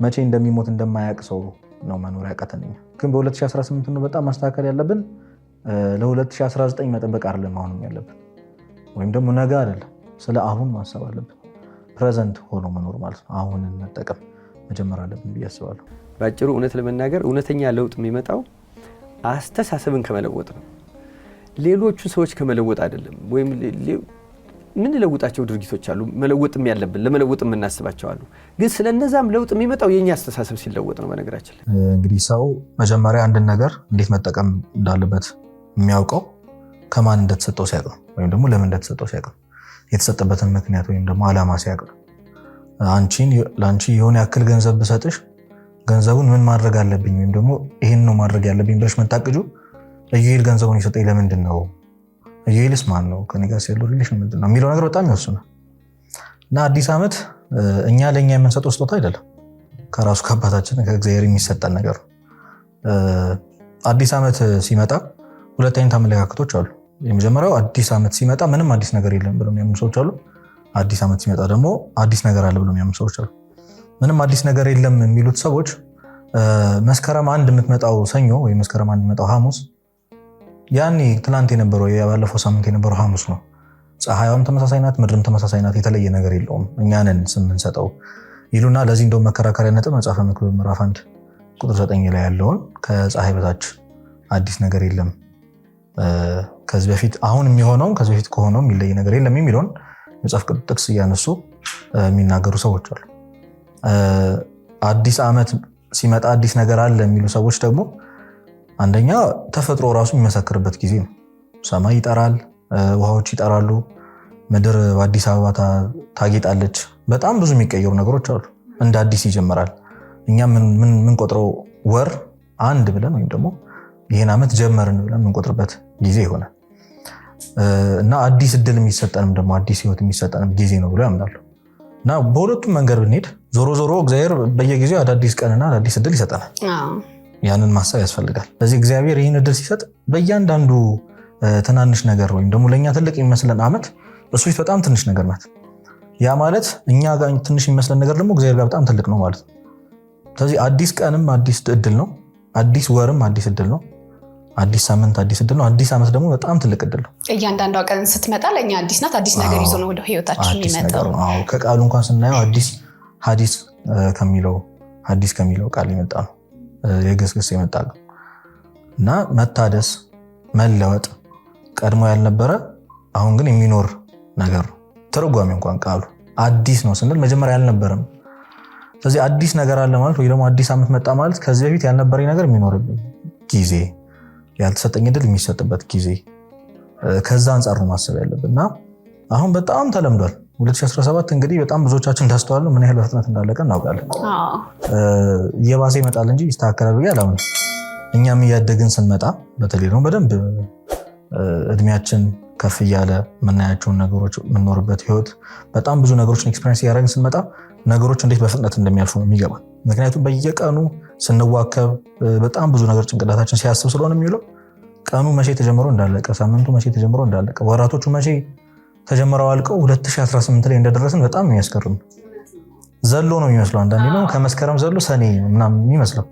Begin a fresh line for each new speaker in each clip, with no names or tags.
መቼ እንደሚሞት እንደማያውቅ ሰው ነው መኖር ያቃተንኛ። ግን በ2018 ነው በጣም ማስተካከል ያለብን። ለ2019 መጠበቅ አይደለም አሁንም ያለብን፣ ወይም ደግሞ ነገ አይደለም፣ ስለ አሁን ማሰብ አለብን። ፕሬዘንት ሆኖ መኖር ማለት ነው። አሁንን መጠቀም መጀመር አለብን ብዬ አስባለሁ።
ባጭሩ እውነት ለመናገር እውነተኛ ለውጥ የሚመጣው አስተሳሰብን ከመለወጥ ነው። ሌሎቹ ሰዎች ከመለወጥ አይደለም። ወይም ምን ለውጣቸው ድርጊቶች አሉ መለወጥም ያለብን ለመለወጥ የምናስባቸው አሉ። ግን ስለነዛም ለውጥ የሚመጣው የኛ አስተሳሰብ ሲለወጥ ነው። በነገራችን
እንግዲህ ሰው መጀመሪያ አንድን ነገር እንዴት መጠቀም እንዳለበት የሚያውቀው ከማን እንደተሰጠው ሲያውቅ ነው፣ ወይም ደግሞ ለምን እንደተሰጠው ሲያውቅ ነው። የተሰጠበትን ምክንያት ወይም ደግሞ ዓላማ ሲያውቅ ነው። ለአንቺ የሆነ ያክል ገንዘብ ብሰጥሽ ገንዘቡን ምን ማድረግ አለብኝ ወይም ደግሞ ይህን ነው ማድረግ ያለብኝ ብለሽ መታቅጁ እዩኤል ገንዘቡን የሰጠኝ ለምንድን ነው? እዩኤልስ ማን ነው? ከኔ ጋር ያለው ሪሌሽን ምንድን ነው የሚለው ነገር በጣም ይወስናል። እና አዲስ ዓመት እኛ ለእኛ የምንሰጠው ስጦታ አይደለም፣ ከራሱ ከአባታችን ከእግዚአብሔር የሚሰጠን ነገር ነው። አዲስ ዓመት ሲመጣ ሁለት አይነት አመለካከቶች አሉ። የመጀመሪያው አዲስ ዓመት ሲመጣ ምንም አዲስ ነገር የለም ብለው የሚያምኑ ሰዎች አሉ። አዲስ ዓመት ሲመጣ ደግሞ አዲስ ነገር አለ ብለው የሚያምኑ ሰዎች አሉ። ምንም አዲስ ነገር የለም የሚሉት ሰዎች መስከረም አንድ የምትመጣው ሰኞ ወይ መስከረም አንድ የምትመጣው ሐሙስ ያኔ ትናንት የነበረው የባለፈው ሳምንት የነበረው ሐሙስ ነው። ፀሐይዋም ተመሳሳይ ናት፣ ምድርም ተመሳሳይ ናት፣ የተለየ ነገር የለውም፣ እኛንን ስም እንሰጠው ይሉና ለዚህ እንደውም መከራከሪያ ነጥብ መጽሐፈ መክብብ ምዕራፍ 1 ቁጥር 9 ላይ ያለውን ከፀሐይ በታች አዲስ ነገር የለም፣ ከዚህ በፊት አሁን የሚሆነው ከዚህ በፊት ከሆነው የሚለይ ነገር የለም የሚለውን መጽሐፍ ቅዱስ ጥቅስ እያነሱ የሚናገሩ ሰዎች አሉ። አዲስ ዓመት ሲመጣ አዲስ ነገር አለ የሚሉ ሰዎች ደግሞ አንደኛ ተፈጥሮ ራሱ የሚመሰክርበት ጊዜ ነው። ሰማይ ይጠራል፣ ውሃዎች ይጠራሉ፣ ምድር በአዲስ አበባ ታጌጣለች። በጣም ብዙ የሚቀየሩ ነገሮች አሉ። እንደ አዲስ ይጀምራል። እኛ ምን ቆጥረው ወር አንድ ብለን ወይም ደግሞ ይህን ዓመት ጀመርን ብለን የምንቆጥርበት ጊዜ ይሆናል እና አዲስ እድል የሚሰጠንም ደግሞ አዲስ ህይወት የሚሰጠንም ጊዜ ነው ብሎ ያምናሉ። እና በሁለቱም መንገድ ብንሄድ ዞሮ ዞሮ እግዚአብሔር በየጊዜው አዳዲስ ቀንና አዳዲስ እድል ይሰጠናል። ያንን ማሰብ ያስፈልጋል። ስለዚህ እግዚአብሔር ይህን እድል ሲሰጥ በእያንዳንዱ ትናንሽ ነገር ወይም ደግሞ ለእኛ ትልቅ የሚመስለን ዓመት እሱ ፊት በጣም ትንሽ ነገር ናት። ያ ማለት እኛ ጋር ትንሽ የሚመስለን ነገር ደግሞ እግዚአብሔር ጋር በጣም ትልቅ ነው ማለት ነው። ስለዚህ አዲስ ቀንም አዲስ እድል ነው፣ አዲስ ወርም አዲስ እድል ነው፣ አዲስ ሳምንት አዲስ እድል ነው፣ አዲስ ዓመት ደግሞ በጣም ትልቅ እድል ነው።
እያንዳንዷ ቀን ስትመጣ ለእኛ አዲስ ናት። አዲስ ነገር ይዞ ነው ወደ ህይወታችን የሚመጣው።
ከቃሉ እንኳን ስናየው አዲስ ሐዲስ ከሚለው ቃል የመጣ ነው፣ የግስግስ የመጣ ነው እና መታደስ መለወጥ ቀድሞ ያልነበረ አሁን ግን የሚኖር ነገር ነው። ትርጓሜ እንኳን ቃሉ አዲስ ነው ስንል መጀመሪያ ያልነበረም። ስለዚህ አዲስ ነገር አለ ማለት ወይ ደግሞ አዲስ ዓመት መጣ ማለት ከዚህ በፊት ያልነበረኝ ነገር የሚኖርብኝ ጊዜ፣ ያልተሰጠኝ እድል የሚሰጥበት ጊዜ፣ ከዛ አንጻር ነው ማሰብ ያለብን እና አሁን በጣም ተለምዷል። 2017 እንግዲህ በጣም ብዙዎቻችን እንዳስተዋሉ ምን ያህል በፍጥነት እንዳለቀ እናውቃለን። እየባሰ ይመጣል እንጂ ይስተካከላል ብዬ አላምንም። እኛም እያደግን ስንመጣ በተለይ ነው በደንብ እድሜያችን ከፍ እያለ የምናያቸውን ነገሮች የምንኖርበት ህይወት በጣም ብዙ ነገሮችን ኤክስፔሪንስ እያደረግን ስንመጣ ነገሮች እንዴት በፍጥነት እንደሚያልፉ ነው የሚገባል። ምክንያቱም በየቀኑ ስንዋከብ በጣም ብዙ ነገር ጭንቅላታችን ሲያስብ ስለሆነ የሚውለው ቀኑ መቼ ተጀምሮ እንዳለቀ፣ ሳምንቱ መቼ ተጀምሮ እንዳለቀ፣ ወራቶቹ መቼ ተጀምረው አልቀው 2018 ላይ እንደደረስን በጣም የሚያስገርም ዘሎ ነው የሚመስለው። አንዳንዴ ነው ከመስከረም ዘሎ ሰኔ ምናምን የሚመስለው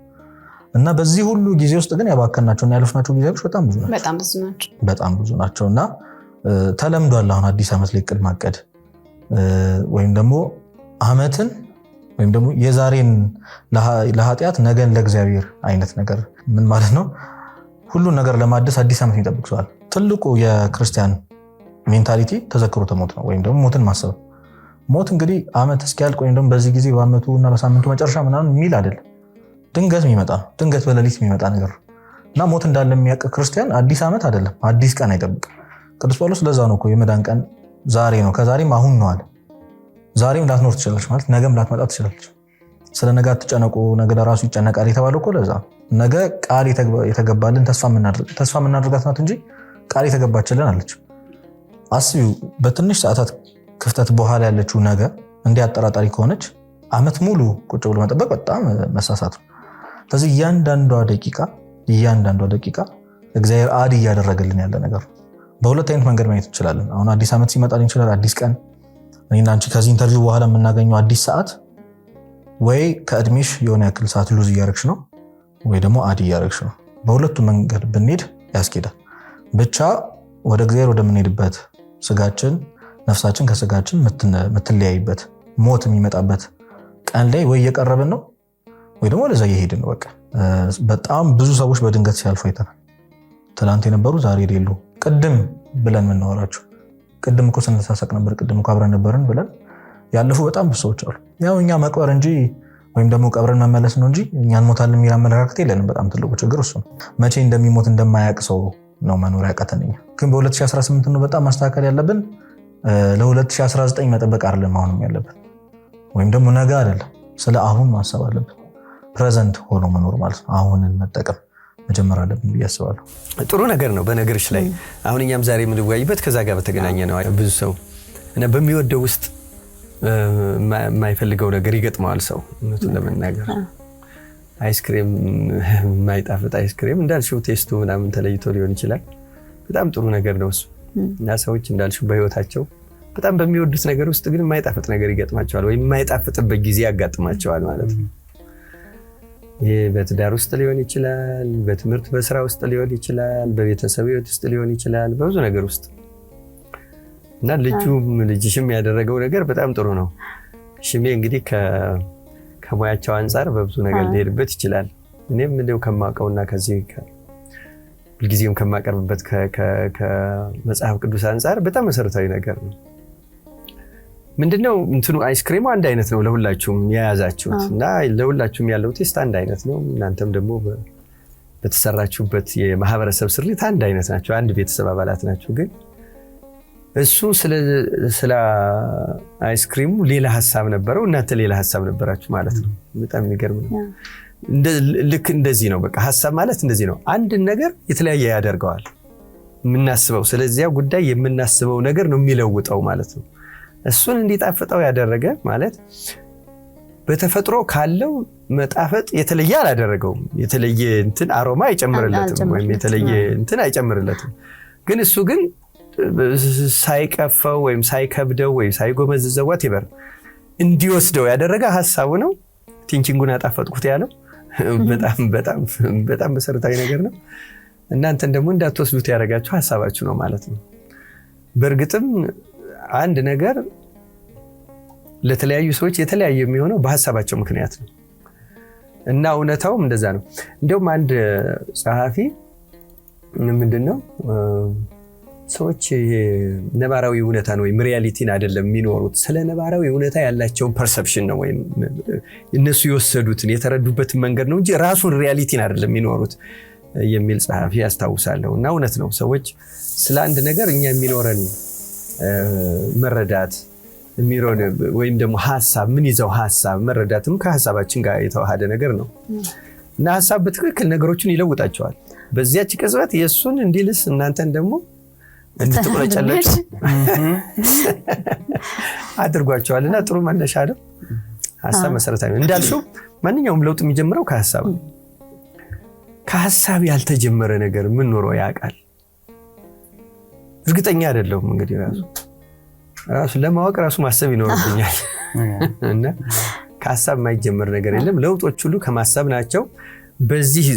እና በዚህ ሁሉ ጊዜ ውስጥ ግን ያባከናቸውና ያለፍናቸው ጊዜዎች በጣም ብዙ ናቸው እና ተለምዷል። አሁን አዲስ ዓመት ላይ እቅድ ማቀድ ወይም ደግሞ ዓመትን ወይም ደግሞ የዛሬን ለኃጢአት ነገን ለእግዚአብሔር አይነት ነገር ምን ማለት ነው? ሁሉን ነገር ለማደስ አዲስ ዓመት የሚጠብቅ ሰዋል። ትልቁ የክርስቲያን ሜንታሊቲ ተዘክሮተ ሞት ነው ወይም ደግሞ ሞትን ማሰብ። ሞት እንግዲህ ዓመት እስኪያልቅ ወይም ደግሞ በዚህ ጊዜ በዓመቱ እና በሳምንቱ መጨረሻ ምናምን የሚል አይደለም። ድንገት የሚመጣ ድንገት በሌሊት የሚመጣ ነገር እና ሞት እንዳለ የሚያውቅ ክርስቲያን አዲስ ዓመት አይደለም አዲስ ቀን አይጠብቅም። ቅዱስ ጳውሎስ ለዛ ነው እኮ የመዳን ቀን ዛሬ ነው፣ ከዛሬም አሁን ነው አለ። ዛሬም ላትኖር ትችላለች ማለት ነገም ላትመጣ ትችላለች። ስለ ነገ አትጨነቁ፣ ነገ ለራሱ ይጨነቃል የተባለው እኮ ለዛ ነገ ቃል የተገባልን ተስፋ የምናደርጋት ናት እንጂ ቃል የተገባችልን አለች። አስቢው፣ በትንሽ ሰዓታት ክፍተት በኋላ ያለችው ነገ እንዲህ አጠራጣሪ ከሆነች ዓመት ሙሉ ቁጭ ብሎ መጠበቅ በጣም መሳሳት ነው። ስለዚህ እያንዳንዷ ደቂቃ እግዚአብሔር አድ እያደረገልን ያለ ነገር ነው። በሁለት አይነት መንገድ ማየት እንችላለን። አሁን አዲስ ዓመት ሲመጣ ይችላል አዲስ ቀን፣ እኔና አንቺ ከዚህ ኢንተርቪው በኋላ የምናገኘው አዲስ ሰዓት ወይ ከእድሜሽ የሆነ ያክል ሰዓት ሉዝ እያረግሽ ነው ወይ ደግሞ አድ እያረግሽ ነው። በሁለቱም መንገድ ብንሄድ ያስኬዳል። ብቻ ወደ እግዚአብሔር ወደምንሄድበት ስጋችን ነፍሳችን ከስጋችን የምትለያይበት ሞት የሚመጣበት ቀን ላይ ወይ እየቀረብን ነው ወይ ደግሞ ለዛ እየሄድን ነው። በቃ በጣም ብዙ ሰዎች በድንገት ሲያልፉ አይተናል። ትላንት የነበሩ ዛሬ የሌሉ ቅድም ብለን የምናወራቸው ቅድም እኮ ስንተሳሰቅ ነበር ቅድም እኮ አብረን ነበርን ብለን ያለፉ በጣም ብዙ ሰዎች አሉ። ያው እኛ መቅበር እንጂ ወይም ደግሞ ቀብረን መመለስ ነው እንጂ እኛ እንሞታለን የሚል አመለካከት የለንም። በጣም ትልቁ ችግር እሱ ነው። መቼ እንደሚሞት እንደማያውቅ ሰው ነው መኖር ያቃተንኛ። ግን በ2018 ነው በጣም ማስተካከል ያለብን። ለ2019 መጠበቅ አይደለም አሁንም ያለብን፣ ወይም ደግሞ ነገ አይደለም፣ ስለ አሁን ማሰብ አለብን። ፕሬዘንት ሆኖ መኖር ማለት ነው። አሁንን መጠቀም መጀመር አለብን ብዬ አስባለሁ።
ጥሩ ነገር ነው። በነገርሽ ላይ አሁን እኛም ዛሬ የምንወያይበት ከዛ ጋር በተገናኘ ነው። ብዙ ሰው እና በሚወደው ውስጥ የማይፈልገው ነገር ይገጥመዋል። ሰው እውነቱን ለመናገር አይስክሬም የማይጣፍጥ አይስክሬም እንዳልሽው ቴስቱ ምናምን ተለይቶ ሊሆን ይችላል። በጣም ጥሩ ነገር ነው እሱ። እና ሰዎች እንዳልሽው በህይወታቸው በጣም በሚወዱት ነገር ውስጥ ግን የማይጣፍጥ ነገር ይገጥማቸዋል ወይም የማይጣፍጥበት ጊዜ ያጋጥማቸዋል ማለት ነው። ይሄ በትዳር ውስጥ ሊሆን ይችላል፣ በትምህርት በስራ ውስጥ ሊሆን ይችላል፣ በቤተሰብ ህይወት ውስጥ ሊሆን ይችላል፣ በብዙ ነገር ውስጥ እና ልጅሽም ያደረገው ነገር በጣም ጥሩ ነው። ሽሜ እንግዲህ ከሙያቸው አንፃር በብዙ ነገር ሊሄድበት ይችላል። እኔም እንደው ከማውቀውና ከዚህ ሁልጊዜም ከማቀርብበት ከመጽሐፍ ቅዱስ አንፃር በጣም መሰረታዊ ነገር ነው። ምንድነው እንትኑ አይስክሬሙ አንድ አይነት ነው ለሁላችሁም የያዛችሁት እና ለሁላችሁም ያለው ቴስት አንድ አይነት ነው። እናንተም ደግሞ በተሰራችሁበት የማህበረሰብ ስሪት አንድ አይነት ናቸው፣ አንድ ቤተሰብ አባላት ናቸው። ግን እሱ ስለ አይስክሪሙ ሌላ ሐሳብ ነበረው፣ እናንተ ሌላ ሐሳብ ነበራችሁ ማለት ነው። በጣም የሚገርም ነው። ልክ እንደዚህ ነው። በቃ ሐሳብ ማለት እንደዚህ ነው። አንድ ነገር የተለያየ ያደርገዋል የምናስበው። ስለዚያ ጉዳይ የምናስበው ነገር ነው የሚለውጠው ማለት ነው። እሱን እንዲጣፍጠው ያደረገ ማለት በተፈጥሮ ካለው መጣፈጥ የተለየ አላደረገውም። የተለየ እንትን አሮማ አይጨምርለትም ወይም የተለየ እንትን አይጨምርለትም። ግን እሱ ግን ሳይቀፈው ወይም ሳይከብደው ወይም ሳይጎመዝዘው whatever እንዲወስደው ያደረገ ሐሳቡ ነው። ቲንኪንጉን አጣፈጥኩት ያለው በጣም መሰረታዊ ነገር ነው። እናንተን ደግሞ እንዳትወስዱት ያደረጋችሁ ሐሳባችሁ ነው ማለት ነው። በእርግጥም አንድ ነገር ለተለያዩ ሰዎች የተለያየ የሚሆነው በሐሳባቸው ምክንያት ነው እና እውነታውም እንደዛ ነው። እንደውም አንድ ጸሐፊ ምንድነው ሰዎች ነባራዊ እውነታን ወይም ሪያሊቲን አይደለም የሚኖሩት፣ ስለ ነባራዊ እውነታ ያላቸውን ፐርሰፕሽን ነው ወይም እነሱ የወሰዱትን የተረዱበትን መንገድ ነው እንጂ ራሱን ሪያሊቲን አይደለም የሚኖሩት የሚል ጸሐፊ ያስታውሳለሁ። እና እውነት ነው። ሰዎች ስለ አንድ ነገር እኛ የሚኖረን መረዳት የሚሮን ወይም ደግሞ ሐሳብ ምን ይዘው ሐሳብ መረዳትም ከሐሳባችን ጋር የተዋሃደ ነገር ነው እና ሐሳብ በትክክል ነገሮችን ይለውጣቸዋል። በዚያች ቅጽበት የሱን እንዲልስ እናንተን ደግሞ እንድትቆለጨለጩ አድርጓቸዋልና ጥሩ መነሻ ነው። ሐሳብ መሰረታዊ ነው። እንዳልሽው ማንኛውም ለውጥ የሚጀምረው ከሐሳብ ነው። ከሐሳብ ያልተጀመረ ነገር ምን ኖሮ ያውቃል? እርግጠኛ አይደለሁም። እንግዲህ ራሱ ለማወቅ ራሱ ማሰብ ይኖርብኛል እና ከሐሳብ የማይጀምር ነገር የለም። ለውጦች ሁሉ ከማሰብ ናቸው።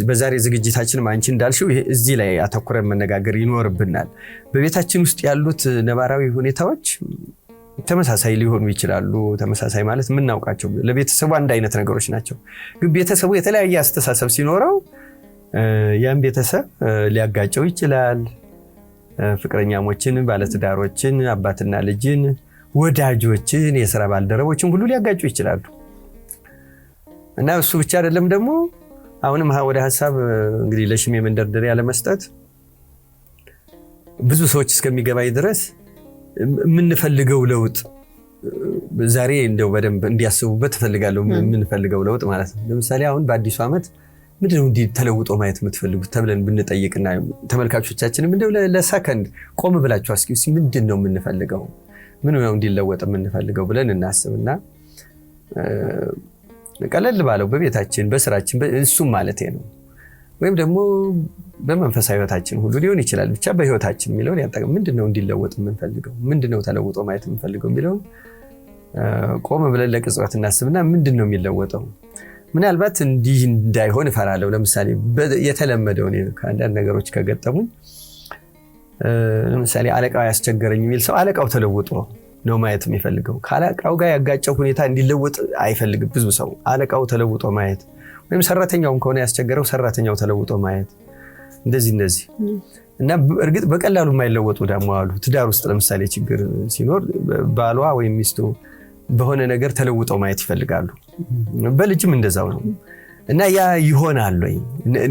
በዛሬ ዝግጅታችን አንቺ እንዳልሽው እዚህ ላይ አተኩረን መነጋገር ይኖርብናል። በቤታችን ውስጥ ያሉት ነባራዊ ሁኔታዎች ተመሳሳይ ሊሆኑ ይችላሉ። ተመሳሳይ ማለት የምናውቃቸው ለቤተሰቡ አንድ አይነት ነገሮች ናቸው። ግን ቤተሰቡ የተለያየ አስተሳሰብ ሲኖረው ያን ቤተሰብ ሊያጋጨው ይችላል። ፍቅረኛሞችን፣ ባለትዳሮችን፣ አባትና ልጅን፣ ወዳጆችን፣ የሥራ ባልደረቦችን ሁሉ ሊያጋጩ ይችላሉ እና እሱ ብቻ አይደለም ደግሞ አሁንም ወደ ሐሳብ እንግዲህ ለሽሜ መንደርደሪያ ለመስጠት ብዙ ሰዎች እስከሚገባይ ድረስ የምንፈልገው ለውጥ ዛሬ እንደው በደንብ እንዲያስቡበት ፈልጋለሁ። የምንፈልገው ለውጥ ማለት ነው። ለምሳሌ አሁን በአዲሱ ዓመት ምንድነው እንዲ ተለውጦ ማየት የምትፈልጉት ተብለን ብንጠይቅና ተመልካቾቻችንም እንደው ለሰከንድ ቆም ብላችሁ አስኪው ምንድነው የምንፈልገው፣ ምን ነው እንዲለወጥ የምንፈልገው ብለን እናስብና ቀለል ባለው በቤታችን በስራችን እሱም ማለት ነው ወይም ደግሞ በመንፈሳዊ ህይወታችን ሁሉ ሊሆን ይችላል። ብቻ በህይወታችን የሚለውን ያጣቀም ምንድነው እንዲለወጥ የምንፈልገው፣ ምንድነው ተለውጦ ማየት የምንፈልገው የሚለውን ቆም ብለን ለቅጽበት እናስብና ምንድን ነው የሚለወጠው? ምናልባት እንዲህ እንዳይሆን እፈራለሁ። ለምሳሌ የተለመደው እኔ ከአንዳንድ ነገሮች ከገጠሙኝ ለምሳሌ አለቃው ያስቸገረኝ የሚል ሰው አለቃው ተለውጦ ነው ማየት የሚፈልገው። ከአለቃው ጋር ያጋጨው ሁኔታ እንዲለወጥ አይፈልግም ብዙ ሰው። አለቃው ተለውጦ ማየት ወይም ሰራተኛውም ከሆነ ያስቸገረው ሰራተኛው ተለውጦ ማየት እንደዚህ እና እርግጥ በቀላሉ የማይለወጡ ደግሞ አሉ። ትዳር ውስጥ ለምሳሌ ችግር ሲኖር ባሏ ወይም ሚስቱ በሆነ ነገር ተለውጠው ማየት ይፈልጋሉ። በልጅም እንደዛው ነው። እና ያ ይሆናል ወይ?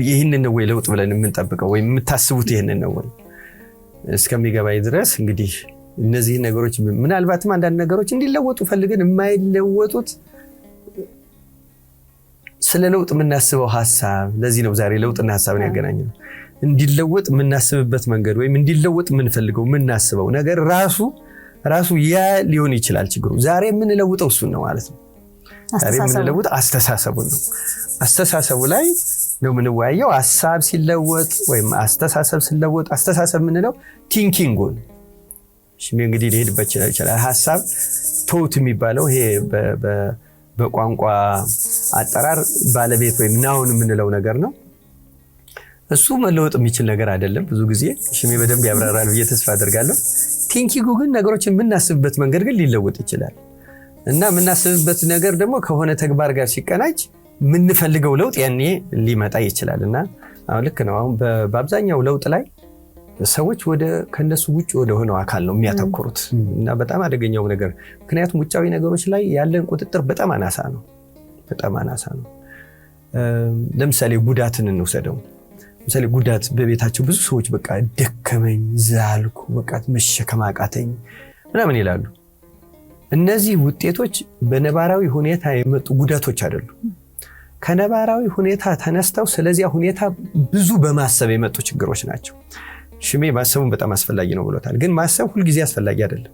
ይህንን ነው ወይ ለውጥ ብለን የምንጠብቀው ወይም የምታስቡት ይህንን ነው ወይ እስከሚገባኝ ድረስ እንግዲህ እነዚህ ነገሮች ምናልባትም አንዳንድ ነገሮች እንዲለወጡ ፈልገን የማይለወጡት ስለ ለውጥ የምናስበው ሐሳብ። ለዚህ ነው ዛሬ ለውጥና ሐሳብን ያገናኘው። እንዲለወጥ የምናስብበት መንገድ ወይም እንዲለወጥ የምንፈልገው የምናስበው ነገር ራሱ ያ ሊሆን ይችላል ችግሩ። ዛሬ የምንለውጠው እሱን ነው ማለት ነው። ዛሬ የምንለውጠው አስተሳሰቡን ነው። አስተሳሰቡ ላይ ነው የምንወያየው። ሐሳብ ሲለወጥ ወይም አስተሳሰብ ሲለወጥ፣ አስተሳሰብ የምንለው ቲንኪንጉን እንግዲህ ሊሄድበት ይችላል። ሐሳብ ቶት የሚባለው ይሄ በቋንቋ አጠራር ባለቤት ወይም ናውን የምንለው ነገር ነው። እሱ መለወጥ የሚችል ነገር አይደለም። ብዙ ጊዜ ሽሜ በደንብ ያብራራል ብዬ ተስፋ አደርጋለሁ። ቲንኪንጉ ግን ነገሮችን የምናስብበት መንገድ ግን ሊለወጥ ይችላል እና የምናስብበት ነገር ደግሞ ከሆነ ተግባር ጋር ሲቀናጅ የምንፈልገው ለውጥ ያኔ ሊመጣ ይችላል። እና አሁን ልክ ነው። አሁን በአብዛኛው ለውጥ ላይ ሰዎች ከነሱ ውጭ ወደ ሆነው አካል ነው የሚያተኩሩት እና በጣም አደገኛው ነገር፣ ምክንያቱም ውጫዊ ነገሮች ላይ ያለን ቁጥጥር በጣም አናሳ ነው። ለምሳሌ ጉዳትን እንውሰደው። ለምሳሌ ጉዳት በቤታቸው ብዙ ሰዎች በቃ ደከመኝ፣ ዛልኩ፣ በቃ መሸከም አቃተኝ ምናምን ይላሉ። እነዚህ ውጤቶች በነባራዊ ሁኔታ የመጡ ጉዳቶች አይደሉም። ከነባራዊ ሁኔታ ተነስተው ስለዚያ ሁኔታ ብዙ በማሰብ የመጡ ችግሮች ናቸው። ሽሜ ማሰቡን በጣም አስፈላጊ ነው ብሎታል። ግን ማሰብ ሁልጊዜ አስፈላጊ አይደለም።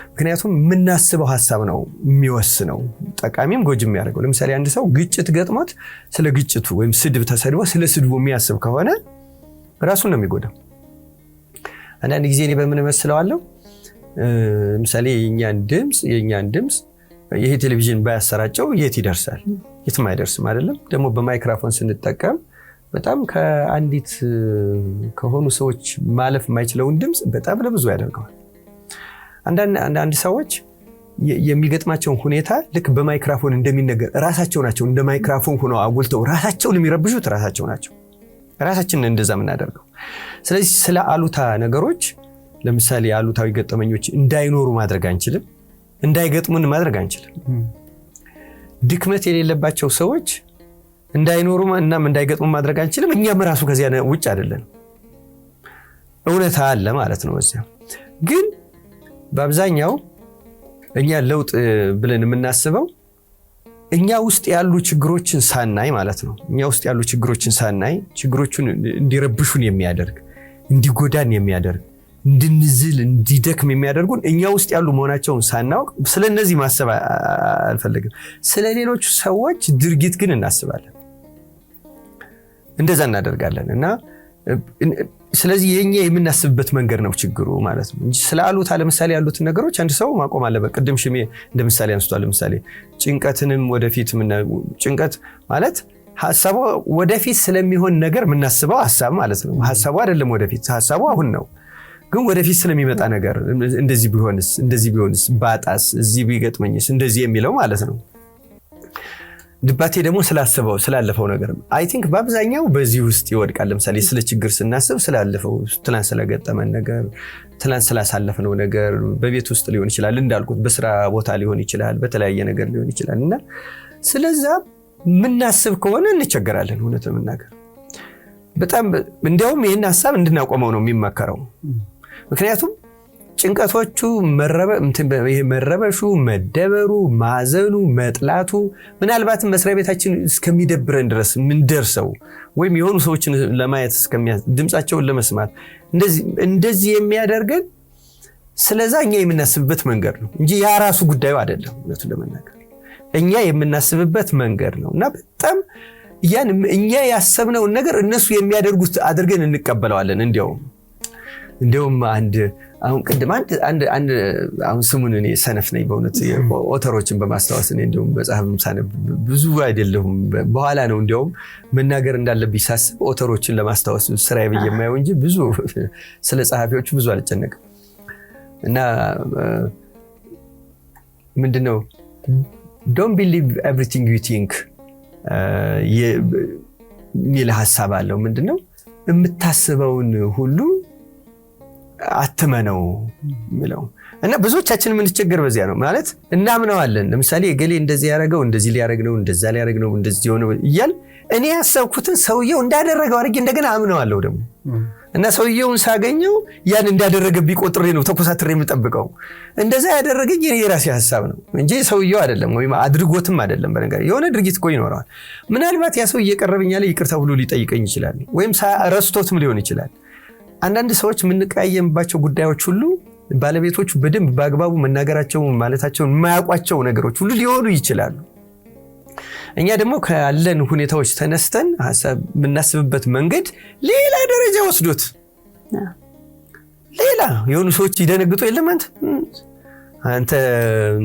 ምክንያቱም የምናስበው ሐሳብ ነው የሚወስነው፣ ጠቃሚም ጎጅም የሚያደርገው። ለምሳሌ አንድ ሰው ግጭት ገጥሞት ስለ ግጭቱ ወይም ስድብ ተሰድቦ ስለ ስድቡ የሚያስብ ከሆነ ራሱን ነው የሚጎዳው። አንዳንድ ጊዜ እኔ በምን እመስለዋለሁ፣ ለምሳሌ የእኛን ድምፅ ይሄ ቴሌቪዥን ባያሰራጨው የት ይደርሳል? የትም አይደርስም አይደለም። ደግሞ በማይክሮፎን ስንጠቀም በጣም ከሆኑ ሰዎች ማለፍ የማይችለውን ድምፅ በጣም ለብዙ ያደርገዋል። አንዳንድ ሰዎች የሚገጥማቸውን ሁኔታ ልክ በማይክሮፎን እንደሚነገር ራሳቸው ናቸው እንደ ማይክሮፎን ሆነው አጉልተው ራሳቸውን የሚረብሹት ራሳቸው ናቸው። ራሳችንን እንደዛ የምናደርገው። ስለዚህ ስለ አሉታ ነገሮች ለምሳሌ አሉታዊ ገጠመኞች እንዳይኖሩ ማድረግ አንችልም፣ እንዳይገጥሙን ማድረግ አንችልም። ድክመት የሌለባቸው ሰዎች እንዳይኖሩ እናም እንዳይገጥሙ ማድረግ አንችልም። እኛም ራሱ ከዚያ ውጭ አይደለም። እውነታ አለ ማለት ነው። በዚያ ግን በአብዛኛው እኛ ለውጥ ብለን የምናስበው እኛ ውስጥ ያሉ ችግሮችን ሳናይ ማለት ነው። እኛ ውስጥ ያሉ ችግሮችን ሳናይ ችግሮቹን እንዲረብሹን የሚያደርግ እንዲጎዳን የሚያደርግ እንድንዝል እንዲደክም የሚያደርጉን እኛ ውስጥ ያሉ መሆናቸውን ሳናውቅ ስለነዚህ ማሰብ አልፈልግም። ስለ ሌሎች ሰዎች ድርጊት ግን እናስባለን፣ እንደዛ እናደርጋለን። እና ስለዚህ የኛ የምናስብበት መንገድ ነው ችግሩ ማለት ነው እንጂ ስለ አሉታ ለምሳሌ ያሉትን ነገሮች አንድ ሰው ማቆም አለበት። ቅድም ሽሜ እንደ ምሳሌ አንስቷል። ለምሳሌ ጭንቀትንም ወደፊት ጭንቀት ማለት ሐሳቡ ወደፊት ስለሚሆን ነገር የምናስበው ሐሳብ ማለት ነው። ሐሳቡ አይደለም ወደፊት፣ ሐሳቡ አሁን ነው። ግን ወደፊት ስለሚመጣ ነገር እንደዚህ ቢሆንስ ባጣስ፣ እዚህ ቢገጥመኝስ እንደዚህ የሚለው ማለት ነው። ድባቴ ደግሞ ስላለፈው ነገር አይ ቲንክ በአብዛኛው በዚህ ውስጥ ይወድቃል። ለምሳሌ ስለ ችግር ስናስብ ስላለፈው፣ ትናንት ስለገጠመን ነገር፣ ትናንት ስላሳለፍነው ነገር በቤት ውስጥ ሊሆን ይችላል፣ እንዳልኩት በስራ ቦታ ሊሆን ይችላል፣ በተለያየ ነገር ሊሆን ይችላል። እና ስለዛ ምናስብ ከሆነ እንቸገራለን። እውነት ለመናገር በጣም እንዲያውም ይህን ሐሳብ እንድናቆመው ነው የሚመከረው። ምክንያቱም ጭንቀቶቹ መረበሹ፣ መደበሩ፣ ማዘኑ፣ መጥላቱ ምናልባትም መስሪያ ቤታችን እስከሚደብረን ድረስ ምንደርሰው ወይም የሆኑ ሰዎችን ለማየት ድምፃቸውን ለመስማት እንደዚህ የሚያደርገን ስለዛ እኛ የምናስብበት መንገድ ነው እንጂ ያ ራሱ ጉዳዩ አይደለም። እውነቱን ለመናገር እኛ የምናስብበት መንገድ ነው እና በጣም እኛ ያሰብነውን ነገር እነሱ የሚያደርጉት አድርገን እንቀበለዋለን። እንዲያውም እንደውም አሁን ቅድም አንድ አሁን ስሙን እኔ ሰነፍ ነኝ በእውነት ኦተሮችን በማስታወስ እኔ እንደውም መጽሐፍም ሳነብ ብዙ አይደለሁም በኋላ ነው እንደውም መናገር እንዳለብኝ ሳስብ ኦተሮችን ለማስታወስ ስራዬ ብዬ የማየው እንጂ ብዙ ስለ ጸሐፊዎቹ ብዙ አልጨነቅም። እና ምንድነው don't believe everything you think የሚል ሐሳብ አለው። ምንድነው የምታስበውን ሁሉ አትመነው የሚለው እና ብዙዎቻችን የምንቸገር በዚያ ነው ማለት እናምነዋለን። ለምሳሌ እገሌ እንደዚህ ያደረገው እንደዚህ ሊያደርግ ነው እንደዛ ሊያደርግ ነው እንደዚህ ሆነ እያል እኔ ያሰብኩትን ሰውየው እንዳደረገው አድርጌ እንደገና አምነዋለሁ ደግሞ እና ሰውየውን ሳገኘው ያን እንዳደረገብኝ ቆጥሬ ነው ተኮሳትሬ የምጠብቀው። እንደዛ ያደረገኝ የራሴ ሐሳብ ነው እንጂ ሰውየው አይደለም ወይም አድርጎትም አይደለም። በነገር የሆነ ድርጊት እኮ ይኖረዋል። ምናልባት ያ ሰው እየቀረበኝ ያለ ይቅርታ ብሎ ሊጠይቀኝ ይችላል ወይም ረስቶትም ሊሆን ይችላል። አንዳንድ ሰዎች የምንቀያየምባቸው ጉዳዮች ሁሉ ባለቤቶቹ በደንብ በአግባቡ መናገራቸው ማለታቸውን የማያውቋቸው ነገሮች ሁሉ ሊሆኑ ይችላሉ። እኛ ደግሞ ካለን ሁኔታዎች ተነስተን ሐሳብ የምናስብበት መንገድ ሌላ ደረጃ ወስዶት ሌላ የሆኑ ሰዎች ይደነግጡ የለም አንተ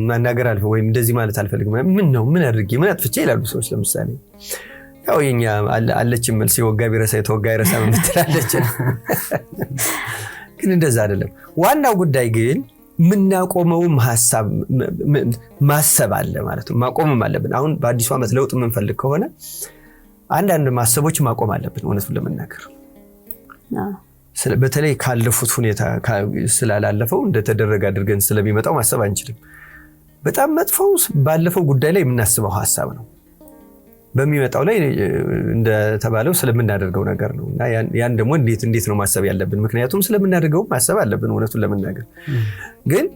ማናገር አልፈ ወይም እንደዚህ ማለት አልፈልግም ምን አድርጌ ምን አጥፍቼ ይላሉ ሰዎች። ለምሳሌ ያው የኛ አለችን መልስ የወጋ ቢረሳ የተወጋ ይረሳ ምትላለች። ግን እንደዛ አይደለም። ዋናው ጉዳይ ግን ምናቆመውም ሐሳብ ማሰብ አለ ማለት ነው። ማቆምም አለብን። አሁን በአዲሱ ዓመት ለውጥ የምንፈልግ ከሆነ አንዳንድ ማሰቦች ማቆም አለብን። እውነቱን ለመናገር በተለይ ካለፉት ሁኔታ ስላላለፈው እንደተደረገ አድርገን ስለሚመጣው ማሰብ አንችልም። በጣም መጥፎው ባለፈው ጉዳይ ላይ የምናስበው ሐሳብ ነው። በሚመጣው ላይ እንደተባለው ስለምናደርገው ነገር ነው እና ያን ደግሞ እንዴት ነው ማሰብ ያለብን? ምክንያቱም ስለምናደርገው ማሰብ አለብን። እውነቱን ለመናገር ግን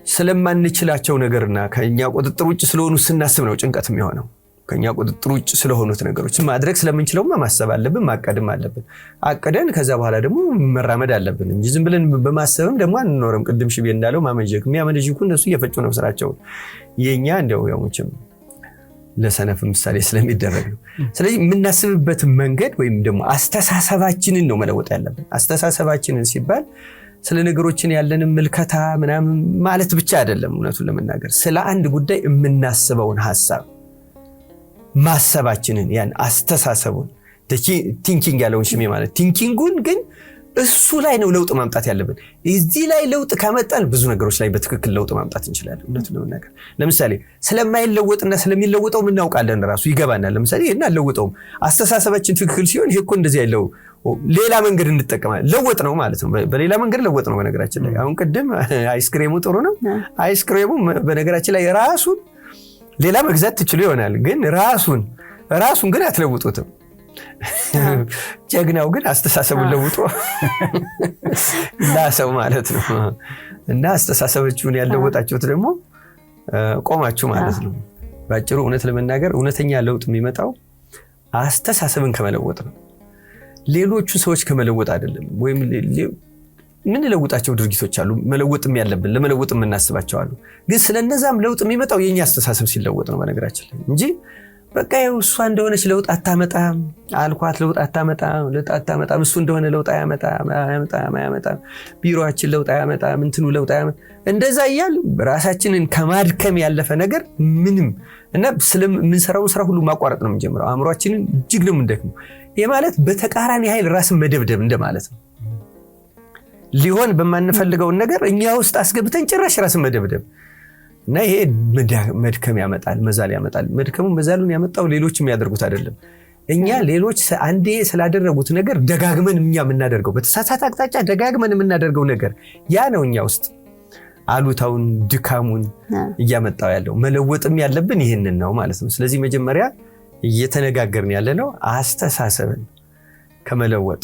ስለማንችላቸው ነገርና ከኛ ቁጥጥር ውጭ ስለሆኑ ስናስብ ነው ጭንቀት የሚሆነው። ከኛ ቁጥጥር ውጭ ስለሆኑት ነገሮች ማድረግ ስለምንችለው ማሰብ አለብን፣ ማቀድም አለብን። አቀደን ከዛ በኋላ ደግሞ መራመድ አለብን እንጂ ዝም ብለን በማሰብም ደግሞ አንኖርም። ቅድም ሽቤ እንዳለው ማመንጀክ የሚያመነጅኩ እነሱ እየፈጩ ነው ስራቸው። የኛ እንደው ያው መቼም ለሰነፍ ምሳሌ ስለሚደረግ ነው። ስለዚህ የምናስብበት መንገድ ወይም ደግሞ አስተሳሰባችንን ነው መለወጥ ያለብን። አስተሳሰባችንን ሲባል ስለ ነገሮችን ያለንን ምልከታ ምናምን ማለት ብቻ አይደለም። እውነቱን ለመናገር ስለ አንድ ጉዳይ የምናስበውን ሐሳብ ማሰባችንን ያን አስተሳሰቡን ቲንኪንግ ያለውን ሽሜ ማለት ቲንኪንጉን ግን እሱ ላይ ነው ለውጥ ማምጣት ያለብን። እዚህ ላይ ለውጥ ካመጣን ብዙ ነገሮች ላይ በትክክል ለውጥ ማምጣት እንችላለን። እውነቱን ለመናገር ለምሳሌ ስለማይለወጥና ስለሚለወጠው ምን እናውቃለን ራሱ ይገባናል። ለምሳሌ እና ለውጠው አስተሳሰባችን ትክክል ሲሆን ይሄ እኮ እንደዚህ ያለው ሌላ መንገድ እንጠቀማለን። ለውጥ ነው ማለት ነው። በሌላ መንገድ ለውጥ ነው። በነገራችን ላይ አሁን ቅድም አይስክሬሙ ጥሩ ነው። አይስክሬሙ በነገራችን ላይ ራሱን ሌላ መግዛት ትችሉ ይሆናል፣ ግን ራሱን ግን አትለውጡትም። ጀግናው ግን አስተሳሰቡን ለውጦ ላሰው ማለት ነው። እና አስተሳሰባችሁን ያለወጣችሁት ደግሞ ቆማችሁ ማለት ነው። ባጭሩ እውነት ለመናገር እውነተኛ ለውጥ የሚመጣው አስተሳሰብን ከመለወጥ ነው። ሌሎቹ ሰዎች ከመለወጥ አይደለም። ወይም ምን ለውጣቸው ድርጊቶች አሉ መለወጥም ያለብን ለመለወጥ የምናስባቸው አሉ። ግን ስለነዛም ለውጥ የሚመጣው የኛ አስተሳሰብ ሲለወጥ ነው በነገራችን ላይ እንጂ በቃ እሷ እንደሆነች ለውጥ አታመጣም አልኳት ለውጥ አታመጣም እሱ እንደሆነ ለውጥ አያመጣም ቢሮአችን ለውጥ አያመጣም እንትኑ ለውጥ አያመጣም እንደዛ ይያል ራሳችንን ከማድከም ያለፈ ነገር ምንም እና ስለምንሰራው ስራ ሁሉ ማቋረጥ ነው የምንጀምረው። አእምሮአችንን እጅግ ነው የምንደክመው። ይሄ ማለት በተቃራኒ ኃይል ራስን መደብደብ እንደማለት ነው። ሊሆን በማንፈልገው ነገር እኛ ውስጥ አስገብተን ጭራሽ ራስን መደብደብ እና ይሄ መድከም ያመጣል፣ መዛል ያመጣል። መድከሙ መዛሉን ያመጣው ሌሎች የሚያደርጉት አይደለም። እኛ ሌሎች አንዴ ስላደረጉት ነገር ደጋግመን እኛ የምናደርገው በተሳሳተ አቅጣጫ ደጋግመን የምናደርገው ነገር ያ ነው እኛ ውስጥ አሉታውን ድካሙን እያመጣው ያለው። መለወጥም ያለብን ይሄንን ነው ማለት ነው። ስለዚህ መጀመሪያ እየተነጋገርን ያለነው አስተሳሰብን ከመለወጥ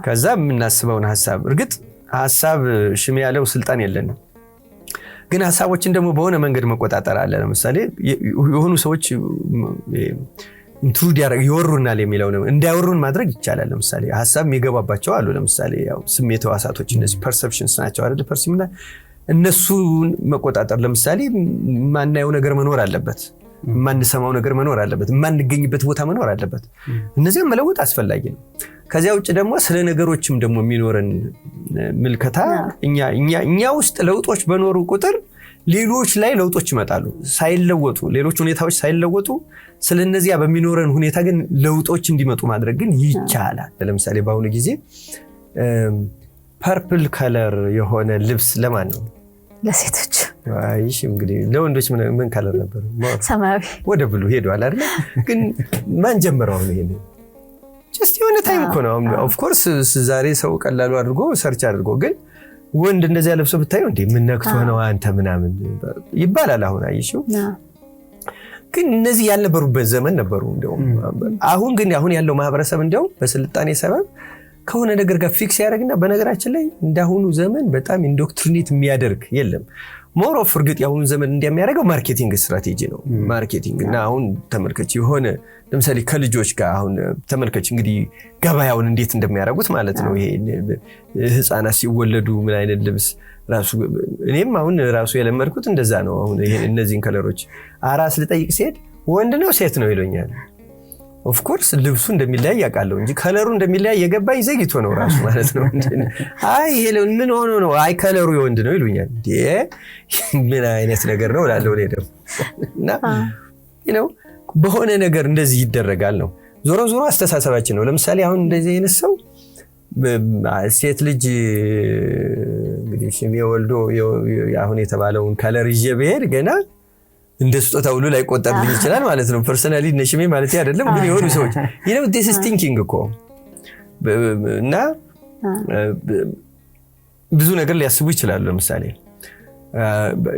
ከዛ የምናስበውን ሐሳብ። እርግጥ ሐሳብ ሽሜ ያለው ስልጣን የለንም፣ ግን ሐሳቦችን ደግሞ በሆነ መንገድ መቆጣጠር አለ። ለምሳሌ የሆኑ ሰዎች ኢንትሩድ ይወሩናል የሚለው ነው እንዳይወሩን ማድረግ ይቻላል። ለምሳሌ ሐሳብ የሚገባባቸው አሉ። ለምሳሌ ያው ስሜት ሕዋሳቶች እነዚህ ፐርሰፕሽንስ ናቸው አይደል? ፐርሲምና እነሱን መቆጣጠር። ለምሳሌ ማናየው ነገር መኖር አለበት፣ ማንሰማው ነገር መኖር አለበት፣ ማንገኝበት ቦታ መኖር አለበት። እነዚህን መለወጥ አስፈላጊ ነው። ከዚያ ውጭ ደግሞ ስለ ነገሮችም ደግሞ የሚኖረን ምልከታ እኛ ውስጥ ለውጦች በኖሩ ቁጥር ሌሎች ላይ ለውጦች ይመጣሉ። ሳይለወጡ ሌሎች ሁኔታዎች ሳይለወጡ ስለነዚያ በሚኖረን ሁኔታ ግን ለውጦች እንዲመጡ ማድረግ ግን ይቻላል። ለምሳሌ በአሁኑ ጊዜ ፐርፕል ከለር የሆነ ልብስ ለማን ነው?
ለሴቶች።
አይሽ እንግዲህ ለወንዶች ምን ከለር ነበር?
ሰማያዊ
ወደ ብሉ ሄዷል አይደል? ግን ማን ጀመረው ነው ይሄን? ጀስት የሆነ ታይም እኮ ነው። ኦፍ ኮርስ ዛሬ ሰው ቀላሉ አድርጎ ሰርች አድርጎ ግን ወንድ እንደዚያ ለብሶ ብታየው እንዴ ምን ነክቶ ነው አንተ ምናምን ይባላል። አሁን አይሽው ግን እነዚህ ያልነበሩበት ዘመን ነበሩ። እንደውም አሁን ያለው ማህበረሰብ እንደው በስልጣኔ ሰበብ ከሆነ ነገር ጋር ፊክስ ያደርግና በነገራችን ላይ እንዳሁኑ ዘመን በጣም ኢንዶክትሪኔት የሚያደርግ የለም። ሞር ኦፍ እርግጥ ያሁኑ ዘመን እንደሚያደርገው ማርኬቲንግ ስትራቴጂ ነው። ማርኬቲንግ እና አሁን ተመልከች የሆነ ለምሳሌ ከልጆች ጋር አሁን ተመልከች እንግዲህ ገበያውን እንዴት እንደሚያደርጉት ማለት ነው። ይሄ ህፃናት ሲወለዱ ምን አይነት ልብስ ራሱ እኔም አሁን ራሱ የለመድኩት እንደዛ ነው። አሁን ይሄ እነዚህን ከለሮች አራስ ልጠይቅ ሲሄድ ወንድ ነው ሴት ነው ይሉኛል። ኦፍ ኮርስ ልብሱ እንደሚለያይ ያውቃለሁ እንጂ ከለሩ እንደሚለያይ የገባኝ ዘግይቶ ነው ራሱ ማለት ነው። አይ ይሄ ምን ሆኖ ነው? አይ ከለሩ የወንድ ነው ይሉኛል። ምን አይነት ነገር ነው እላለሁ እኔ ደግሞ እና በሆነ ነገር እንደዚህ ይደረጋል ነው። ዞሮ ዞሮ አስተሳሰባችን ነው። ለምሳሌ አሁን እንደዚህ አይነት ሰው ሴት ልጅ እንግዲህ ሽሜ ወልዶ አሁን የተባለውን ከለር ይዤ ብሄድ ገና እንደ ስጦታ ሁሉ ላይ ቆጠርልኝ ይችላል ማለት ነው። ፐርሰናሊ ነሽሜ ማለት አይደለም ግን የሆኑ ሰዎች this is thinking እኮ እና ብዙ ነገር ሊያስቡ ይችላሉ። ለምሳሌ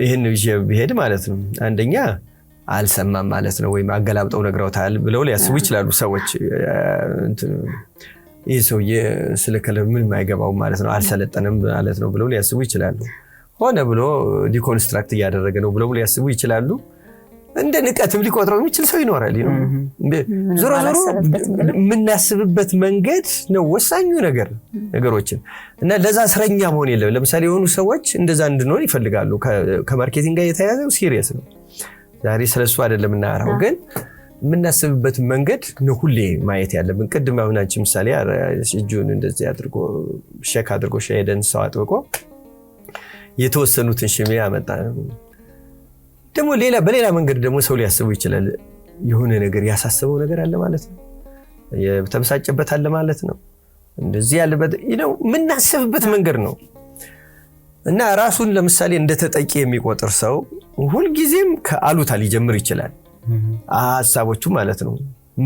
ይሄን ይዤ ብሄድ ማለት ነው አንደኛ አልሰማም ማለት ነው ወይም አገላብጠው ነግረውታል ብለው ሊያስቡ ይችላሉ ሰዎች። ይህ ሰውዬ ስለ ከለር ምን ማይገባው ማለት ነው አልሰለጠንም ማለት ነው ብለው ሊያስቡ ይችላሉ። ሆነ ብሎ ዲኮንስትራክት እያደረገ ነው ብለው ሊያስቡ ይችላሉ። እንደ ንቀትም ሊቆጥረው የሚችል ሰው ይኖራል። ዞሮ ዞሮ የምናስብበት መንገድ ነው ወሳኙ ነገሮችን እና ለዛ እስረኛ መሆን የለም። ለምሳሌ የሆኑ ሰዎች እንደዛ እንድንሆን ይፈልጋሉ። ከማርኬቲንግ ጋር የተያያዘው ሲሪየስ ነው። ዛሬ ስለሱ አይደለም እናወራው፣ ግን የምናስብበት መንገድ ነው ሁሌ ማየት ያለብን። ቅድም አሁን አንቺ ምሳሌ እጁን እንደዚህ አድርጎ ሼክ አድርጎ ሸሄደን ሰው አጥብቆ የተወሰኑትን ሽሜ ያመጣ ደግሞ በሌላ መንገድ ደግሞ ሰው ሊያስቡ ይችላል። የሆነ ነገር ያሳስበው ነገር አለ ማለት ነው። የተበሳጨበት አለ ማለት ነው። እንደዚህ ያለበት የምናስብበት መንገድ ነው እና ራሱን ለምሳሌ እንደተጠቂ የሚቆጥር ሰው ሁልጊዜም ከአሉታ ሊጀምር ይችላል። ሐሳቦቹ ማለት ነው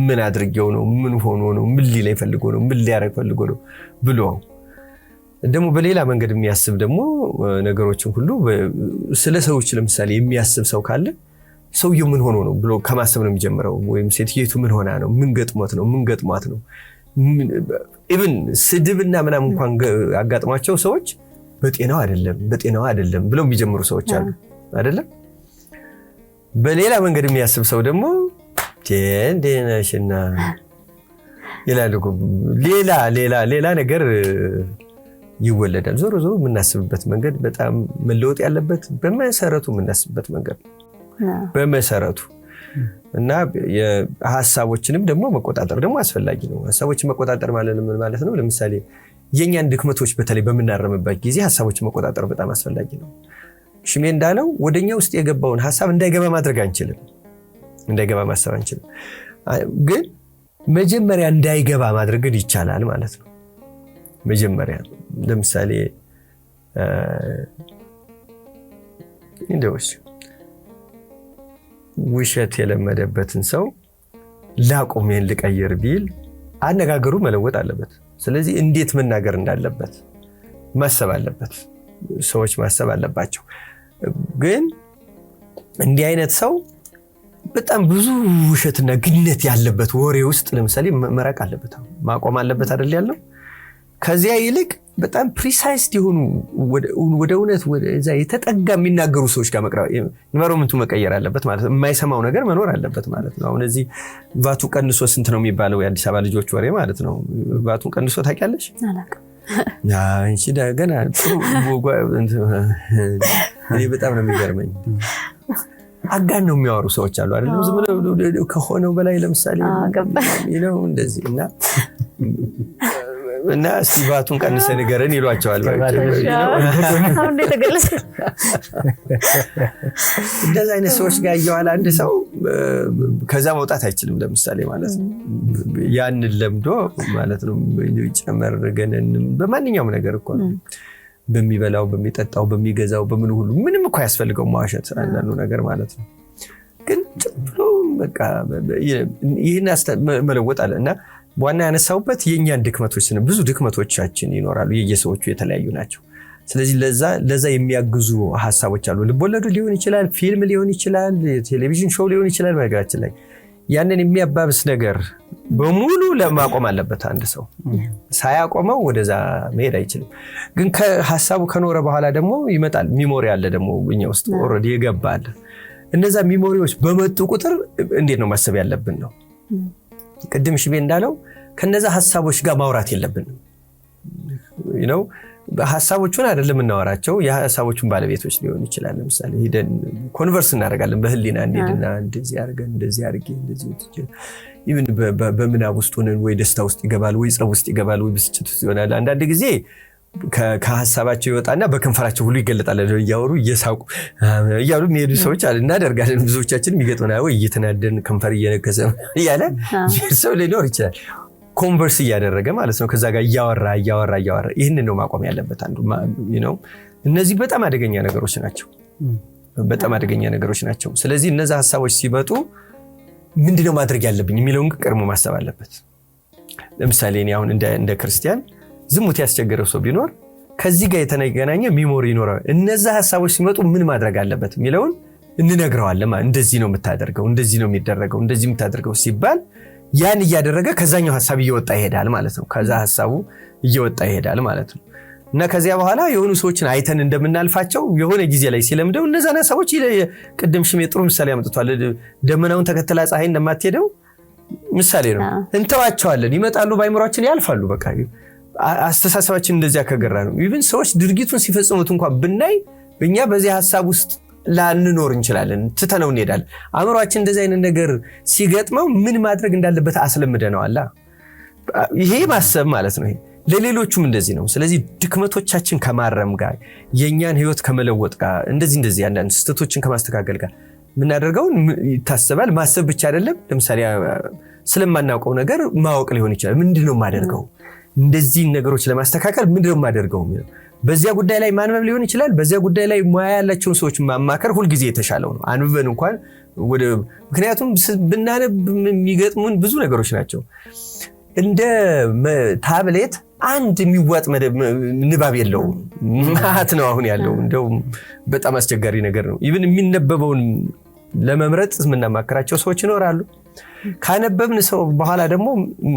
ምን አድርጌው ነው፣ ምን ሆኖ ነው፣ ምን ሊለኝ ፈልጎ ነው፣ ምን ሊያረግ ፈልጎ ነው ብሎ ደግሞ በሌላ መንገድ የሚያስብ ደግሞ ነገሮችን ሁሉ ስለ ሰዎች ለምሳሌ የሚያስብ ሰው ካለ ሰውየው ምን ሆኖ ነው ብሎ ከማሰብ ነው የሚጀምረው። ወይም ሴትየቱ ምን ሆና ነው፣ ምን ገጥሟት ነው ኢቭን ስድብና ምናምን እንኳን አጋጥሟቸው ሰዎች በጤናው አይደለም ብለው የሚጀምሩ ሰዎች አሉ አይደለም። በሌላ መንገድ የሚያስብ ሰው ደግሞ ቴንዴናሽና ይላል። ሌላ ነገር ይወለዳል። ዞሮ የምናስብበት መንገድ በጣም መለወጥ ያለበት በመሰረቱ የምናስብበት መንገድ በመሰረቱ እና የሐሳቦችንም ደግሞ መቆጣጠር ደግሞ አስፈላጊ ነው። ሐሳቦችን መቆጣጠር ማለት ነው ለምሳሌ የኛን ድክመቶች በተለይ በመናረምበት ጊዜ ሐሳቦችን መቆጣጠር በጣም አስፈላጊ ነው። ሽሜ እንዳለው ወደኛ ውስጥ የገባውን ሐሳብ እንዳይገባ ማድረግ አንችልም፣ እንዳይገባ ማሰብ አንችልም። ግን መጀመሪያ እንዳይገባ ማድረግ ይቻላል ማለት ነው። መጀመሪያ ለምሳሌ እንደውስ ውሸት የለመደበትን ሰው ላቆሜን ልቀይር ቢል አነጋገሩ መለወጥ አለበት። ስለዚህ እንዴት መናገር እንዳለበት ማሰብ አለበት፣ ሰዎች ማሰብ አለባቸው። ግን እንዲህ አይነት ሰው በጣም ብዙ ውሸትና ግነት ያለበት ወሬ ውስጥ ለምሳሌ መራቅ አለበት፣ ማቆም አለበት አይደል ያለው። ከዚያ ይልቅ በጣም ፕሪሳይስ የሆኑ ወደ እውነት ወደዛ የተጠጋ የሚናገሩ ሰዎች ጋር መቅረብ ኢንቫይሮንመንቱ መቀየር አለበት ማለት ነው። የማይሰማው ነገር መኖር አለበት ማለት ነው። አሁን እዚህ ቫቱ ቀንሶ ስንት ነው የሚባለው የአዲስ አበባ ልጆች ወሬ ማለት ነው። ቫቱን ቀንሶ ታውቂያለሽ?
አላውቅም።
እንቺ ገና እኔ በጣም ነው የሚገርመኝ። አጋን ነው የሚያወሩ ሰዎች አሉ አይደለም? ዝም ብለው ከሆነው በላይ ለምሳሌ እንደዚህ እና እና ሲባቱን ቀንሰ ንገረን ይሏቸዋል።
አሁን እንደተገለጸ
እንደዛ አይነት ሰዎች ጋር እየዋለ አንድ ሰው ከዛ መውጣት አይችልም። ለምሳሌ ማለት ነው ያንን ለምዶ ማለት ነው ጨመር ገነን በማንኛውም ነገር እኮ ነው በሚበላው በሚጠጣው በሚገዛው በምን ሁሉ ምንም እኮ ያስፈልገው ማዋሸት አንዳንዱ ነገር ማለት ነው። ግን ጥሎ በቃ ይሄን መለወጥ አለ እና ዋና ያነሳውበት የኛን ድክመቶች ነው። ብዙ ድክመቶቻችን ይኖራሉ፣ የየሰዎቹ የተለያዩ ናቸው። ስለዚህ ለዛ የሚያግዙ ሐሳቦች አሉ። ልቦለዱ ሊሆን ይችላል፣ ፊልም ሊሆን ይችላል፣ ቴሌቪዥን ሾው ሊሆን ይችላል። በነገራችን ላይ ያንን የሚያባብስ ነገር በሙሉ ለማቆም አለበት። አንድ ሰው ሳያቆመው ወደዛ መሄድ አይችልም። ግን ከሐሳቡ ከኖረ በኋላ ደግሞ ይመጣል። ሚሞሪ አለ ደግሞ እኛ ውስጥ ኦልሬዲ ይገባል። እነዛ ሚሞሪዎች በመጡ ቁጥር እንዴት ነው ማሰብ ያለብን ነው። ቅድም ሽቤ እንዳለው ከነዛ ሐሳቦች ጋር ማውራት የለብንም ነው። ሐሳቦቹን አይደለም እናወራቸው፣ የሐሳቦቹን ባለቤቶች ሊሆን ይችላል። ለምሳሌ ሄደን ኮንቨርስ እናደርጋለን በህሊና እንዴድና እንደዚህ አድርገን እንደዚህ አድርጌ እንደዚህ ወጥቼ ኢቭን በምናብ ውስጥ ሆነን ወይ ደስታ ውስጥ ይገባል ወይ ጸብ ውስጥ ይገባል ወይ ብስጭት ውስጥ ይሆናል። አንዳንድ ጊዜ ከሐሳባቸው ይወጣና በከንፈራቸው ሁሉ ይገለጣል። እያወሩ እየሳቁ እያሉ የሚሄዱ ሰዎች አለ እናደርጋለን። ብዙዎቻችንም ይገጥመናል። ወይ እየተናደን ከንፈር እየነከሰ እያለ ሰው ሊኖር ይችላል። ኮንቨርስ እያደረገ ማለት ነው ከዛ ጋር እያወራ ይህንን ነው ማቆም ያለበት አንዱ ነው። እነዚህ በጣም አደገኛ ነገሮች ናቸው። ስለዚህ እነዛ ሐሳቦች ሲመጡ ምንድነው ማድረግ ያለብኝ የሚለውን ቀድሞ ማሰብ አለበት። ለምሳሌ እኔ አሁን እንደ ክርስቲያን ዝሙት ያስቸገረው ሰው ቢኖር ከዚህ ጋር የተገናኘ ሚሞሪ ይኖራል። እነዛ ሐሳቦች ሲመጡ ምን ማድረግ አለበት የሚለውን እንነግረዋለን። እንደዚህ ነው የምታደርገው፣ እንደዚህ ነው የሚደረገው፣ እንደዚህ የምታደርገው ሲባል ያን እያደረገ ከዛኛው ሐሳብ እየወጣ ይሄዳል ማለት ነው። ከዛ ሐሳቡ እየወጣ ይሄዳል ማለት ነው። እና ከዚያ በኋላ የሆኑ ሰዎችን አይተን እንደምናልፋቸው የሆነ ጊዜ ላይ ሲለምደው እነዛና ሰዎች ቅድም ሽሜ ጥሩ ምሳሌ አምጥቷል። ደመናውን ተከትላ ፀሐይ እንደማትሄደው ምሳሌ ነው። እንተዋቸዋለን፣ ይመጣሉ፣ ባይምሯችን ያልፋሉ። በቃ አስተሳሰባችን እንደዚያ ከገራ ነው። ኢቭን ሰዎች ድርጊቱን ሲፈጽሙት እንኳን ብናይ እኛ በዚህ ሐሳብ ውስጥ ላንኖር እንችላለን፣ ትተነው እንሄዳለን። አእምሯችን እንደዚህ አይነት ነገር ሲገጥመው ምን ማድረግ እንዳለበት አስለምደነዋል። ይሄ ማሰብ ማለት ነው። ለሌሎቹም እንደዚህ ነው። ስለዚህ ድክመቶቻችን ከማረም ጋር የኛን ህይወት ከመለወጥ ጋር እንደዚህ አንዳንድ ስህተቶችን ከማስተካከል ጋር ምናደርገው ይታሰባል። ማሰብ ብቻ አይደለም። ለምሳሌ ስለማናውቀው ነገር ማወቅ ሊሆን ይችላል። ምንድነው የማደርገው እንደዚህ ነገሮች ለማስተካከል ምንድነው የማደርገው የሚለው በዚያ ጉዳይ ላይ ማንበብ ሊሆን ይችላል። በዚያ ጉዳይ ላይ ሙያ ያላቸውን ሰዎች ማማከር ሁልጊዜ የተሻለው ነው። አንብበን እንኳን ምክንያቱም ብናነብ የሚገጥሙን ብዙ ነገሮች ናቸው። እንደ ታብሌት አንድ የሚዋጥ ንባብ የለውም። ማት ነው አሁን ያለው። እንደውም በጣም አስቸጋሪ ነገር ነው። ኢቭን የሚነበበውን ለመምረጥ የምናማከራቸው ሰዎች ይኖራሉ። ካነበብን ሰው በኋላ ደግሞ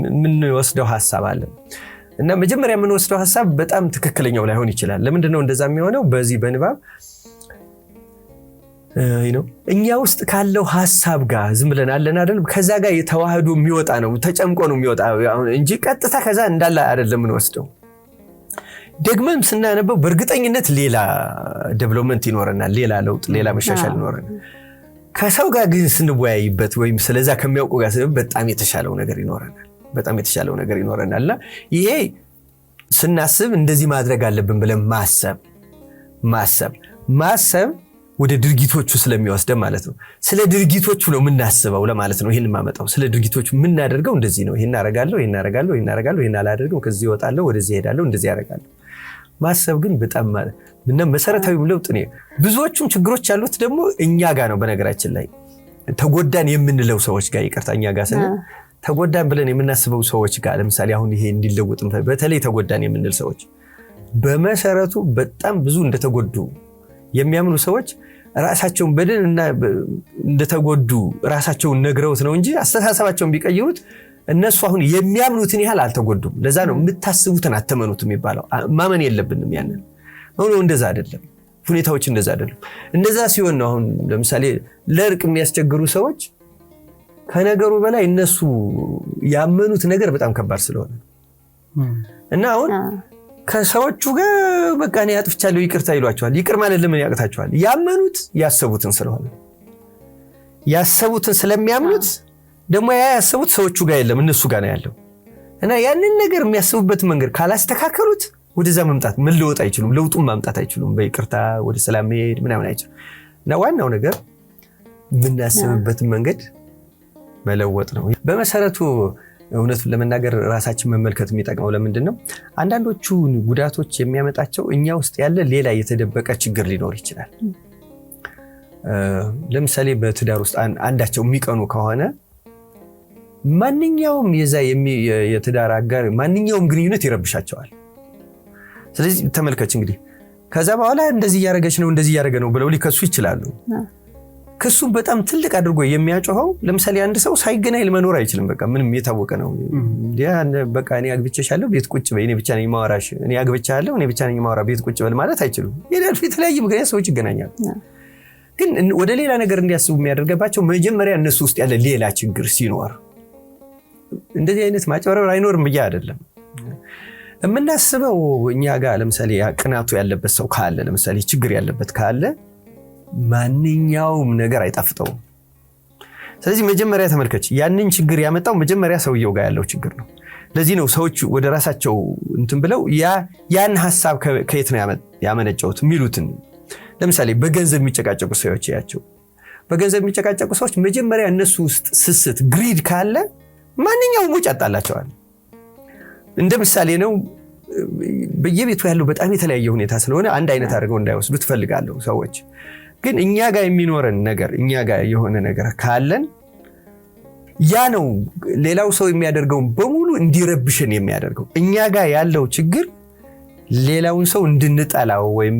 የምንወስደው ሐሳብ አለ እና መጀመሪያ የምንወስደው ሐሳብ በጣም ትክክለኛው ላይሆን ይችላል። ለምንድነው እንደዛ የሚሆነው? በዚህ በንባብ እኛ ውስጥ ካለው ሐሳብ ጋር ዝም ብለን አለን አይደል? ከዛ ጋር የተዋህዶ የሚወጣ ነው፣ ተጨምቆ ነው የሚወጣ እንጂ ቀጥታ ከዛ እንዳለ አይደለም የምንወስደው። ደግመን ስናነበው በእርግጠኝነት ሌላ ዴቨሎፕመንት ይኖረናል፣ ሌላ ለውጥ፣ ሌላ መሻሻል ይኖረናል። ከሰው ጋር ግን ስንወያይበት ወይም ስለዛ ከሚያውቁ ጋር በጣም የተሻለው ነገር ይኖረናልና ይሄ ስናስብ እንደዚህ ማድረግ አለብን ብለን ማሰብ ወደ ድርጊቶቹ ስለሚወስደ ማለት ነው። ስለ ድርጊቶቹ ነው የምናስበው ለማለት ነው። ይሄን ማመጣው ስለ ድርጊቶቹ የምናደርገው እንደዚህ ነው። ይሄን አደርጋለሁ፣ ይሄን አላደርገው፣ ከዚህ እወጣለሁ፣ ወደዚህ እሄዳለሁ፣ እንደዚህ ያደርጋለሁ። ማሰብ ግን በጣም መሰረታዊ ለውጥ ነው። ብዙዎቹም ችግሮች ያሉት ደግሞ እኛ ጋር ነው። በነገራችን ላይ ተጎዳን የምንለው ሰዎች ጋር ይቅርታኛ ጋር ስንል ተጎዳን ብለን የምናስበው ሰዎች ጋር ለምሳሌ አሁን ይሄ እንዲለውጥ በተለይ ተጎዳን የምንል ሰዎች በመሰረቱ በጣም ብዙ እንደተጎዱ የሚያምኑ ሰዎች ራሳቸውን በደል እና እንደተጎዱ ራሳቸውን ነግረውት ነው እንጂ አስተሳሰባቸውን ቢቀይሩት እነሱ አሁን የሚያምኑትን ያህል አልተጎዱም። ለዛ ነው የምታስቡትን አተመኑት የሚባለው። ማመን የለብንም ያንን። አሁን እንደዛ አይደለም፣ ሁኔታዎች እንደዛ አይደለም። እንደዛ ሲሆን ነው አሁን ለምሳሌ ለእርቅ የሚያስቸግሩ ሰዎች ከነገሩ በላይ እነሱ ያመኑት ነገር በጣም ከባድ ስለሆነ እና አሁን ከሰዎቹ ጋር በቃ እኔ አጥፍቻለሁ ይቅርታ ይሏቸዋል። ይቅር ማለት ለምን ያቅታቸዋል? ያመኑት ያሰቡትን ስለሆነ ያሰቡትን ስለሚያምኑት ደግሞ ያሰቡት ሰዎቹ ጋር የለም እነሱ ጋር ነው ያለው። እና ያንን ነገር የሚያስቡበት መንገድ ካላስተካከሉት ወደዛ መምጣት መለወጥ አይችሉም፣ ለውጡን ማምጣት አይችሉም፣ በይቅርታ ወደ ሰላም መሄድ ምናምን አይችሉም። እና ዋናው ነገር የምናስብበትን መንገድ መለወጥ ነው። በመሰረቱ እውነቱን ለመናገር ራሳችን መመልከት የሚጠቅመው ለምንድን ነው? አንዳንዶቹ ጉዳቶች የሚያመጣቸው እኛ ውስጥ ያለ ሌላ የተደበቀ ችግር ሊኖር ይችላል። ለምሳሌ በትዳር ውስጥ አንዳቸው የሚቀኑ ከሆነ ማንኛውም የዛ የትዳር አጋር ማንኛውም ግንኙነት ይረብሻቸዋል። ስለዚህ ተመልከች እንግዲህ ከዛ በኋላ እንደዚህ እያደረገች ነው እንደዚህ እያደረገ ነው ብለው ሊከሱ ይችላሉ። ክሱ በጣም ትልቅ አድርጎ የሚያጮኸው ለምሳሌ አንድ ሰው ሳይገናኝ መኖር አይችልም። በቃ ምንም የታወቀ ነው። በቃ እኔ አግብቼሻለሁ ቤት ቁጭ በይ፣ እኔ ብቻ ነኝ ማወራሽ፣ እኔ አግብቼሻለሁ እኔ ብቻ ነኝ ማወራ ቤት ቁጭ በል ማለት አይችሉም። የተለያየ ምክንያት ሰዎች ይገናኛሉ። ግን ወደ ሌላ ነገር እንዲያስቡ የሚያደርገባቸው መጀመሪያ እነሱ ውስጥ ያለ ሌላ ችግር ሲኖር፣ እንደዚህ አይነት ማጭበርበር አይኖርም ብዬ አይደለም የምናስበው። እኛ ጋር ለምሳሌ ቅናቱ ያለበት ሰው ካለ፣ ለምሳሌ ችግር ያለበት ካለ ማንኛውም ነገር አይጣፍጠውም። ስለዚህ መጀመሪያ ተመልከች፣ ያንን ችግር ያመጣው መጀመሪያ ሰውየው ጋር ያለው ችግር ነው። ለዚህ ነው ሰዎች ወደ ራሳቸው እንትን ብለው ያን ሐሳብ ከየት ነው ያመነጨውት የሚሉትን። ለምሳሌ በገንዘብ የሚጨቃጨቁ ሰዎች ያቸው በገንዘብ የሚጨቃጨቁ ሰዎች መጀመሪያ እነሱ ውስጥ ስስት ግሪድ ካለ ማንኛውም ወጭ ያጣላቸዋል። እንደ ምሳሌ ነው። በየቤቱ ያለው በጣም የተለያየ ሁኔታ ስለሆነ አንድ አይነት አድርገው እንዳይወስዱ ትፈልጋለሁ ሰዎች። ግን እኛ ጋር የሚኖረን ነገር እኛ ጋር የሆነ ነገር ካለን ያ ነው ሌላው ሰው የሚያደርገውን በሙሉ እንዲረብሽን የሚያደርገው። እኛ ጋር ያለው ችግር ሌላውን ሰው እንድንጠላው ወይም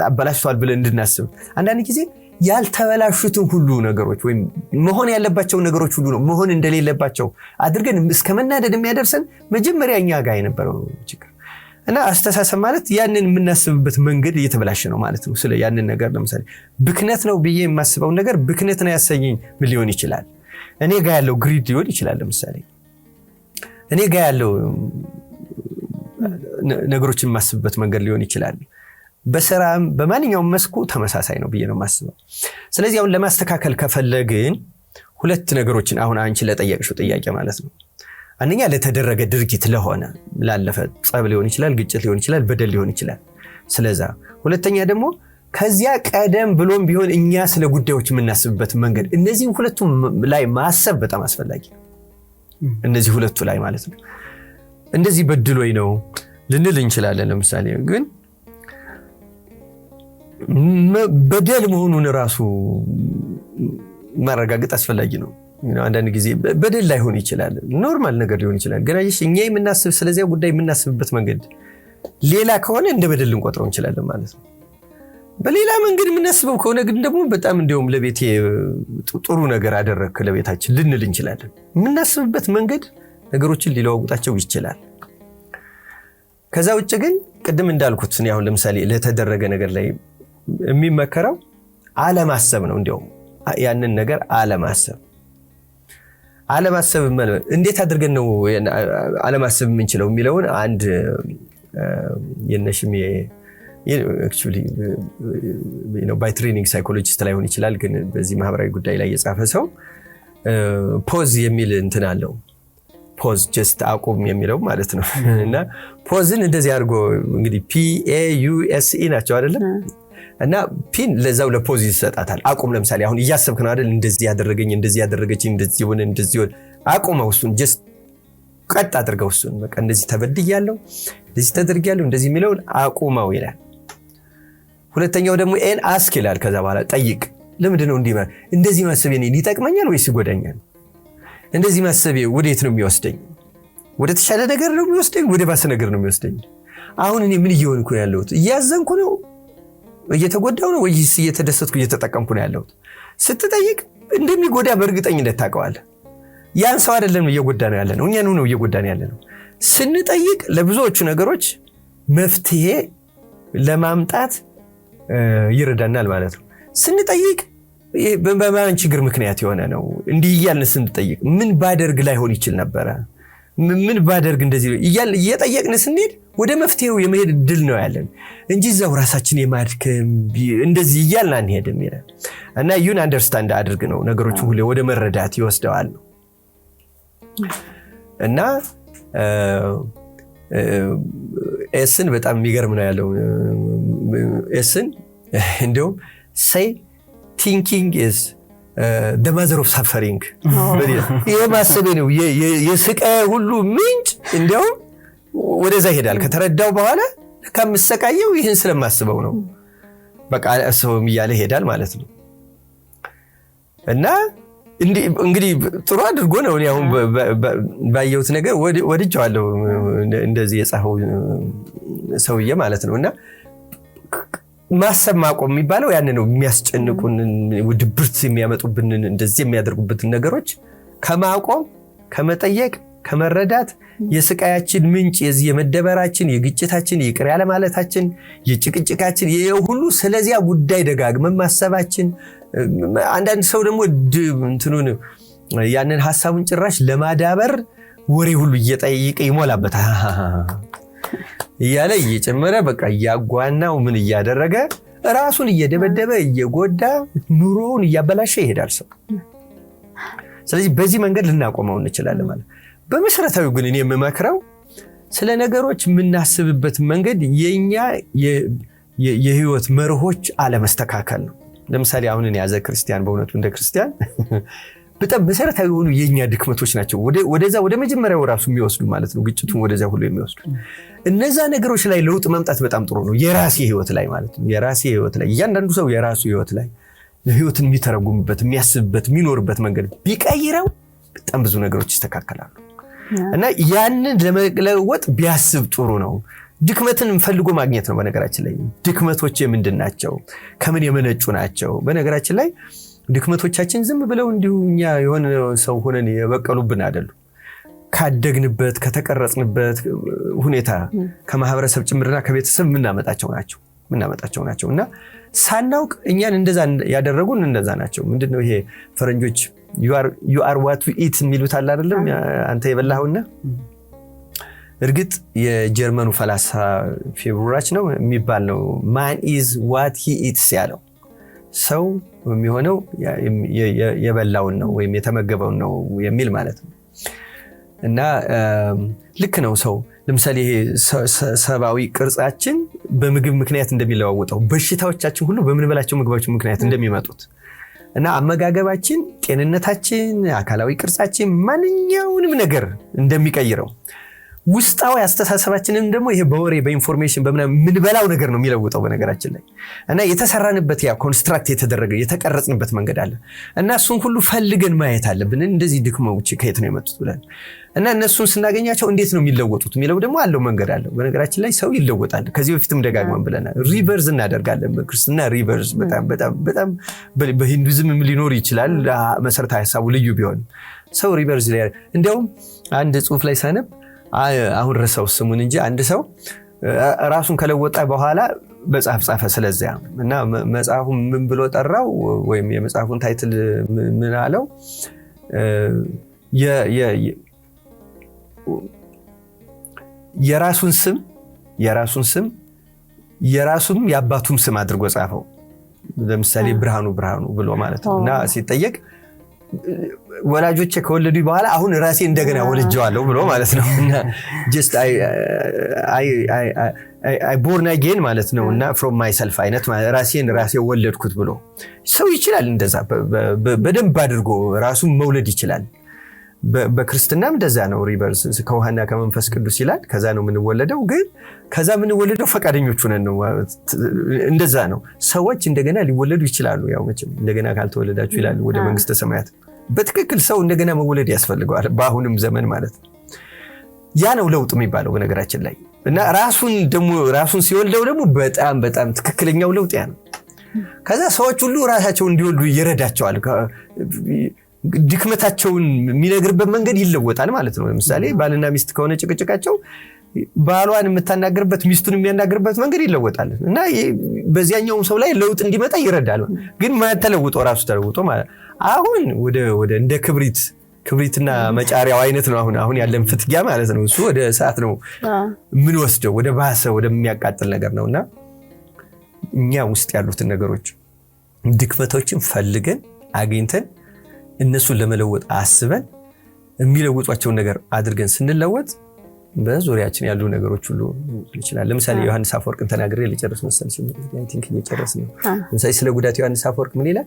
አበላሽቷል ብለን እንድናስብ፣ አንዳንድ ጊዜ ያልተበላሹትን ሁሉ ነገሮች ወይም መሆን ያለባቸው ነገሮች ሁሉ ነው መሆን እንደሌለባቸው አድርገን እስከ መናደድ የሚያደርሰን መጀመሪያ እኛ ጋር የነበረው ችግር። እና አስተሳሰብ ማለት ያንን የምናስብበት መንገድ እየተበላሸ ነው ማለት ነው። ስለ ያንን ነገር ለምሳሌ ብክነት ነው ብዬ የማስበው ነገር ብክነት ነው ያሰኘኝ ምን ሊሆን ይችላል? እኔ ጋር ያለው ግሪድ ሊሆን ይችላል። ለምሳሌ እኔ ጋር ያለው ነገሮችን የማስብበት መንገድ ሊሆን ይችላል። በስራም በማንኛውም መስኩ ተመሳሳይ ነው ብዬ ነው የማስበው። ስለዚህ አሁን ለማስተካከል ከፈለግን ሁለት ነገሮችን አሁን አንቺ ለጠየቅሽው ጥያቄ ማለት ነው። አንደኛ ለተደረገ ድርጊት ለሆነ ላለፈ ጸብ ሊሆን ይችላል፣ ግጭት ሊሆን ይችላል፣ በደል ሊሆን ይችላል። ስለዛ ሁለተኛ ደግሞ ከዚያ ቀደም ብሎም ቢሆን እኛ ስለ ጉዳዮች የምናስብበት መንገድ፣ እነዚህም ሁለቱም ላይ ማሰብ በጣም አስፈላጊ ነው። እነዚህ ሁለቱ ላይ ማለት ነው። እንደዚህ በድሎኝ ነው ልንል እንችላለን። ለምሳሌ ግን በደል መሆኑን ራሱ ማረጋገጥ አስፈላጊ ነው። አንዳንድ ጊዜ በደል ላይሆን ይችላል፣ ኖርማል ነገር ሊሆን ይችላል። ግን እኛ የምናስብ ስለዚያ ጉዳይ የምናስብበት መንገድ ሌላ ከሆነ እንደ በደል ልንቆጥረው እንችላለን ማለት ነው። በሌላ መንገድ የምናስበው ከሆነ ግን ደግሞ በጣም እንዲያውም ለቤቴ ጥሩ ነገር አደረግክ ለቤታችን ልንል እንችላለን። የምናስብበት መንገድ ነገሮችን ሊለዋውጣቸው ይችላል። ከዛ ውጭ ግን ቅድም እንዳልኩት እኔ አሁን ለምሳሌ ለተደረገ ነገር ላይ የሚመከረው አለማሰብ ነው። እንዲያውም ያንን ነገር አለማሰብ እንዴት አድርገን ነው አለማሰብ የምንችለው የሚለውን አንድ የነሽም actually by training psychologist ላይሆን ይችላል፣ ግን በዚህ ማህበራዊ ጉዳይ ላይ የጻፈ ሰው ፖዝ የሚል እንትን አለው። ፖዝ just አቁም የሚለው ማለት ነው። እና ፖዝን እንደዚህ አድርጎ እንግዲህ PAUSE ናቸው አይደለም? እና ፒን ለዛው ለፖዝ ይሰጣታል። አቁም ለምሳሌ አሁን እያሰብክ ነው አይደል? እንደዚህ ያደረገኝ እንደዚህ ያደረገችኝ እንደዚህ ሆነ እንደዚህ ሆነ፣ አቁመው እሱን just ቀጥ አድርገው እሱን በቃ እንደዚህ ተበድያለሁ እንደዚህ ተደርጊያለሁ እንደዚህ የሚለውን አቁመው ይላል። ሁለተኛው ደግሞ አስክ ይላል። ከዛ በኋላ ጠይቅ። ለምንድን ነው እንደዚህ ማሰቤ እኔን ይጠቅመኛል ወይስ ይጎዳኛል? እንደዚህ ማሰቤ ወዴት ነው የሚወስደኝ? ወደ ተሻለ ነገር ነው የሚወስደኝ? ወደ ባሰ ነገር ነው የሚወስደኝ? አሁን እኔ ምን እየሆንኩ ነው ያለሁት? እያዘንኩ ነው እየተጎዳው ነው ወይስ እየተደሰትኩ እየተጠቀምኩ ነው ያለሁት? ስትጠይቅ እንደሚጎዳ በእርግጠኝነት ታውቀዋለህ። ያን ሰው አይደለም እየጎዳ ነው ያለነው፣ እኛን ነው እየጎዳ ነው ያለነው። ስንጠይቅ ለብዙዎቹ ነገሮች መፍትሄ ለማምጣት ይረዳናል ማለት ነው። ስንጠይቅ በማን ችግር ምክንያት የሆነ ነው እንዲህ እያልን ስንጠይቅ ምን ባደርግ ላይሆን ይችል ነበረ፣ ምን ባደርግ እንደዚህ እያልን እየጠየቅን ስንሄድ ወደ መፍትሄው የመሄድ ድል ነው ያለን እንጂ እዛው ራሳችን የማድከም እንደዚህ እያልን አንሄድም ይላል። እና ዩን አንደርስታንድ አድርግ ነው ነገሮችን ሁሉ ወደ መረዳት ይወስደዋል ነው። እና ኤስን በጣም የሚገርም ነው ያለው። ኤስን እንደውም say thinking is the mother of suffering ይሄ ማሰቤ ነው የስቃይ ሁሉ ምንጭ። እንደውም ወደዛ ይሄዳል ከተረዳው በኋላ ከምሰቃየው ይህን ስለማስበው ነው በቃ አስበውም እያለ ይሄዳል ማለት ነው። እና እንግዲህ ጥሩ አድርጎ ነው እኔ አሁን ባየሁት ነገር ወድጄዋለሁ እንደዚህ የጻፈው ሰውዬ ማለት ነው። እና ማሰብ ማቆም የሚባለው ያን ነው። የሚያስጨንቁን ድብርት የሚያመጡብን እንደዚህ የሚያደርጉበትን ነገሮች ከማቆም ከመጠየቅ ከመረዳት የስቃያችን ምንጭ የዚህ የመደበራችን የግጭታችን የቅር ያለ ማለታችን የጭቅጭቃችን ሁሉ ስለዚያ ጉዳይ ደጋግመን ማሰባችን። አንዳንድ ሰው ደግሞ እንትኑን ያንን ሐሳቡን ጭራሽ ለማዳበር ወሬ ሁሉ እየጠየቀ ይሞላበታል እያለ እየጨመረ በቃ ያጓናው ምን እያደረገ ራሱን እየደበደበ እየጎዳ ኑሮውን እያበላሸ ይሄዳል ሰው። ስለዚህ በዚህ መንገድ ልናቆመው እንችላለን ማለት። በመሰረታዊ ግን እኔ የምመክረው ስለ ነገሮች የምናስብበት መንገድ የኛ የህይወት መርሆች አለመስተካከል ነው። ለምሳሌ አሁን እኔ ያዘ ክርስቲያን በእውነቱ እንደ ክርስቲያን በጣም መሰረታዊ የሆኑ የኛ ድክመቶች ናቸው ወደዛ ወደ መጀመሪያው ራሱ የሚወስዱ ማለት ነው፣ ግጭቱን ወደዛ ሁሉ የሚወስዱ እነዛ ነገሮች ላይ ለውጥ ማምጣት በጣም ጥሩ ነው። የራሴ ህይወት ላይ ማለት ነው፣ የራሴ ህይወት ላይ እያንዳንዱ ሰው የራሱ ህይወት ላይ ህይወትን የሚተረጉምበት የሚያስብበት የሚኖርበት መንገድ ቢቀይረው በጣም ብዙ ነገሮች ይስተካከላሉ። እና ያንን ለመለወጥ ቢያስብ ጥሩ ነው። ድክመትን ፈልጎ ማግኘት ነው። በነገራችን ላይ ድክመቶች ምንድን ናቸው? ከምን የመነጩ ናቸው? በነገራችን ላይ ድክመቶቻችን ዝም ብለው እንዲሁ እኛ የሆነ ሰው ሆነን የበቀሉብን አይደሉም። ካደግንበት ከተቀረጽንበት ሁኔታ ከማህበረሰብ ጭምርና ከቤተሰብ ምናመጣቸው ናቸው። እና ሳናውቅ እኛን እንደዛ ያደረጉን እንደዛ ናቸው። ምንድነው ይሄ ፈረንጆች you are what you eat የሚሉት አለ አይደለም? አንተ የበላኸውና እርግጥ የጀርመኑ ፈላስፋ ፊብሩራች ነው የሚባል ነው man is what he eats ያለው ሰው የሚሆነው የበላውን ነው ወይም የተመገበውን ነው የሚል ማለት ነው። እና ልክ ነው። ሰው ለምሳሌ ይሄ ሰባዊ ቅርጻችን በምግብ ምክንያት እንደሚለዋወጠው በሽታዎቻችን ሁሉ በምንበላቸው ምግቦች ምክንያት እንደሚመጡት እና አመጋገባችን ጤንነታችን አካላዊ ቅርጻችን ማንኛውንም ነገር እንደሚቀይረው ውስጣዊ አስተሳሰባችንን ደግሞ ይሄ በወሬ በኢንፎርሜሽን በመናም ምን በላው ነገር ነው የሚለውጠው በነገራችን ላይ። እና የተሰራንበት ያ ኮንስትራክት የተደረገ የተቀረጽንበት መንገድ አለ። እና እሱን ሁሉ ፈልገን ማየት አለብን። እንደዚህ ድክመቶች ከየት ነው የመጡት ብለን እና እነሱን ስናገኛቸው እንዴት ነው የሚለወጡት የሚለው ደግሞ አለው መንገድ አለው። በነገራችን ላይ ሰው ይለወጣል። ከዚህ በፊትም ደጋግመን ብለናል። ሪቨርስ እናደርጋለን በክርስትና ሪቨርስ በጣም በሂንዱይዝም ሊኖር ይችላል መሰረታዊ ሐሳቡ ልዩ ቢሆን ሰው ሪቨርስ ላይ እንደውም አንድ ጽሑፍ ላይ ሳነብ አሁን ረሳው ስሙን እንጂ አንድ ሰው ራሱን ከለወጣ በኋላ መጽሐፍ ጻፈ ስለዚያ እና መጽሐፉ ምን ብሎ ጠራው ወይም የመጽሐፉን ታይትል ምን አለው? የራሱን ስም የራሱም የአባቱም ስም አድርጎ ጻፈው። ለምሳሌ ብርሃኑ ብሎ ማለት ነው። እና ሲጠየቅ ወላጆቼ ከወለዱ በኋላ አሁን ራሴ እንደገና ወልጄዋለሁ ብሎ ማለት ነው። እና just I born again ማለት ነው። እና from myself አይነት ራሴ ወለድኩት ብሎ ሰው ይችላል እንደዛ በደንብ አድርጎ ራሱን መውለድ ይችላል። በክርስትናም እንደዛ ነው። ሪቨርስ ከውሃና ከመንፈስ ቅዱስ ይላል። ከዛ ነው የምንወለደው። ግን ከዛ የምንወለደው ፈቃደኞች ሆነን ነው። እንደዛ ነው። ሰዎች እንደገና ሊወለዱ ይችላሉ። ያው መቼም እንደገና ካልተወለዳችሁ ይላል ወደ መንግስተ ሰማያት። በትክክል ሰው እንደገና መወለድ ያስፈልገዋል በአሁንም ዘመን ማለት ነው። ያ ነው ለውጥ የሚባለው በነገራችን ላይ። እና ራሱን ሲወልደው ደግሞ በጣም ትክክለኛው ለውጥ ያ ነው። ከዛ ሰዎች ሁሉ ራሳቸው እንዲወልዱ ይረዳቸዋል። ድክመታቸውን የሚነግርበት መንገድ ይለወጣል ማለት ነው። ለምሳሌ ባልና ሚስት ከሆነ ጭቅጭቃቸው ባሏን የምታናገርበት ሚስቱን የሚያናገርበት መንገድ ይለወጣል። እና በዚያኛው ሰው ላይ ለውጥ እንዲመጣ ይረዳል። ግን ተለውጦ ራሱ ተለውጦ ማለት አሁን ወደ እንደ ክብሪትና መጫሪያው አይነት ነው አሁን ያለን ፍትጊያ ማለት ነው። እሱ ወደ እሳት ነው ምን ወስደው ወደ ባሰ ወደሚያቃጥል ነገር ነውና እኛ ውስጥ ያሉትን ነገሮች ድክመቶችን ፈልገን አግኝተን እነሱን ለመለወጥ አስበን የሚለውጧቸውን ነገር አድርገን ስንለወጥ በዙሪያችን ያሉ ነገሮች ሁሉ ይችላል። ለምሳሌ ዮሐንስ አፈወርቅን ተናግሬ ልጨርስ መሰልሽ። አይ ቲንክ እየጨረስ ነው። ለምሳሌ ስለ ጉዳት ዮሐንስ አፈወርቅ ምን ይላል?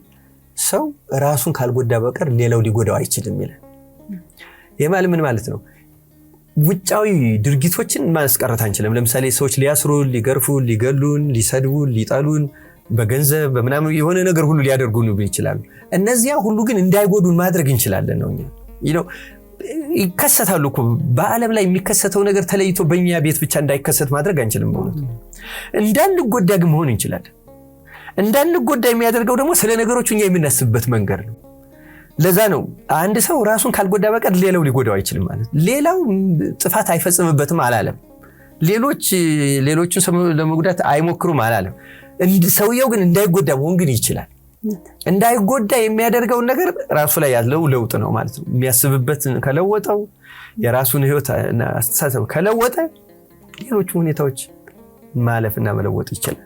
ሰው ራሱን ካልጎዳ በቀር ሌላው ሊጎዳው አይችልም ይላል። ይህ ምን ማለት ነው? ውጫዊ ድርጊቶችን ማስቀረት አንችልም። ለምሳሌ ሰዎች ሊያስሩን፣ ሊገርፉን፣ ሊገሉን፣ ሊሰድቡን፣ ሊጠሉን በገንዘብ በምናምን የሆነ ነገር ሁሉ ሊያደርጉን ይችላሉ። እነዚያ ሁሉ ግን እንዳይጎዱን ማድረግ እንችላለን ነው ይከሰታሉ እኮ በዓለም ላይ የሚከሰተው ነገር ተለይቶ በእኛ ቤት ብቻ እንዳይከሰት ማድረግ አንችልም። በእውነቱ እንዳንጎዳ ግን መሆን እንችላለን። እንዳንጎዳ የሚያደርገው ደግሞ ስለ ነገሮች እኛ የምናስብበት መንገድ ነው። ለዛ ነው አንድ ሰው ራሱን ካልጎዳ በቀር ሌላው ሊጎዳው አይችልም ማለት። ሌላው ጥፋት አይፈጽምበትም አላለም። ሌሎችን ለመጉዳት አይሞክሩም አላለም። ሰውየው ግን እንዳይጎዳ መሆን ግን ይችላል። እንዳይጎዳ የሚያደርገውን ነገር ራሱ ላይ ያለው ለውጥ ነው ማለት ነው። የሚያስብበት ከለወጠው፣ የራሱን ህይወት አስተሳሰብ ከለወጠ ሌሎች ሁኔታዎች ማለፍና መለወጥ ይችላል።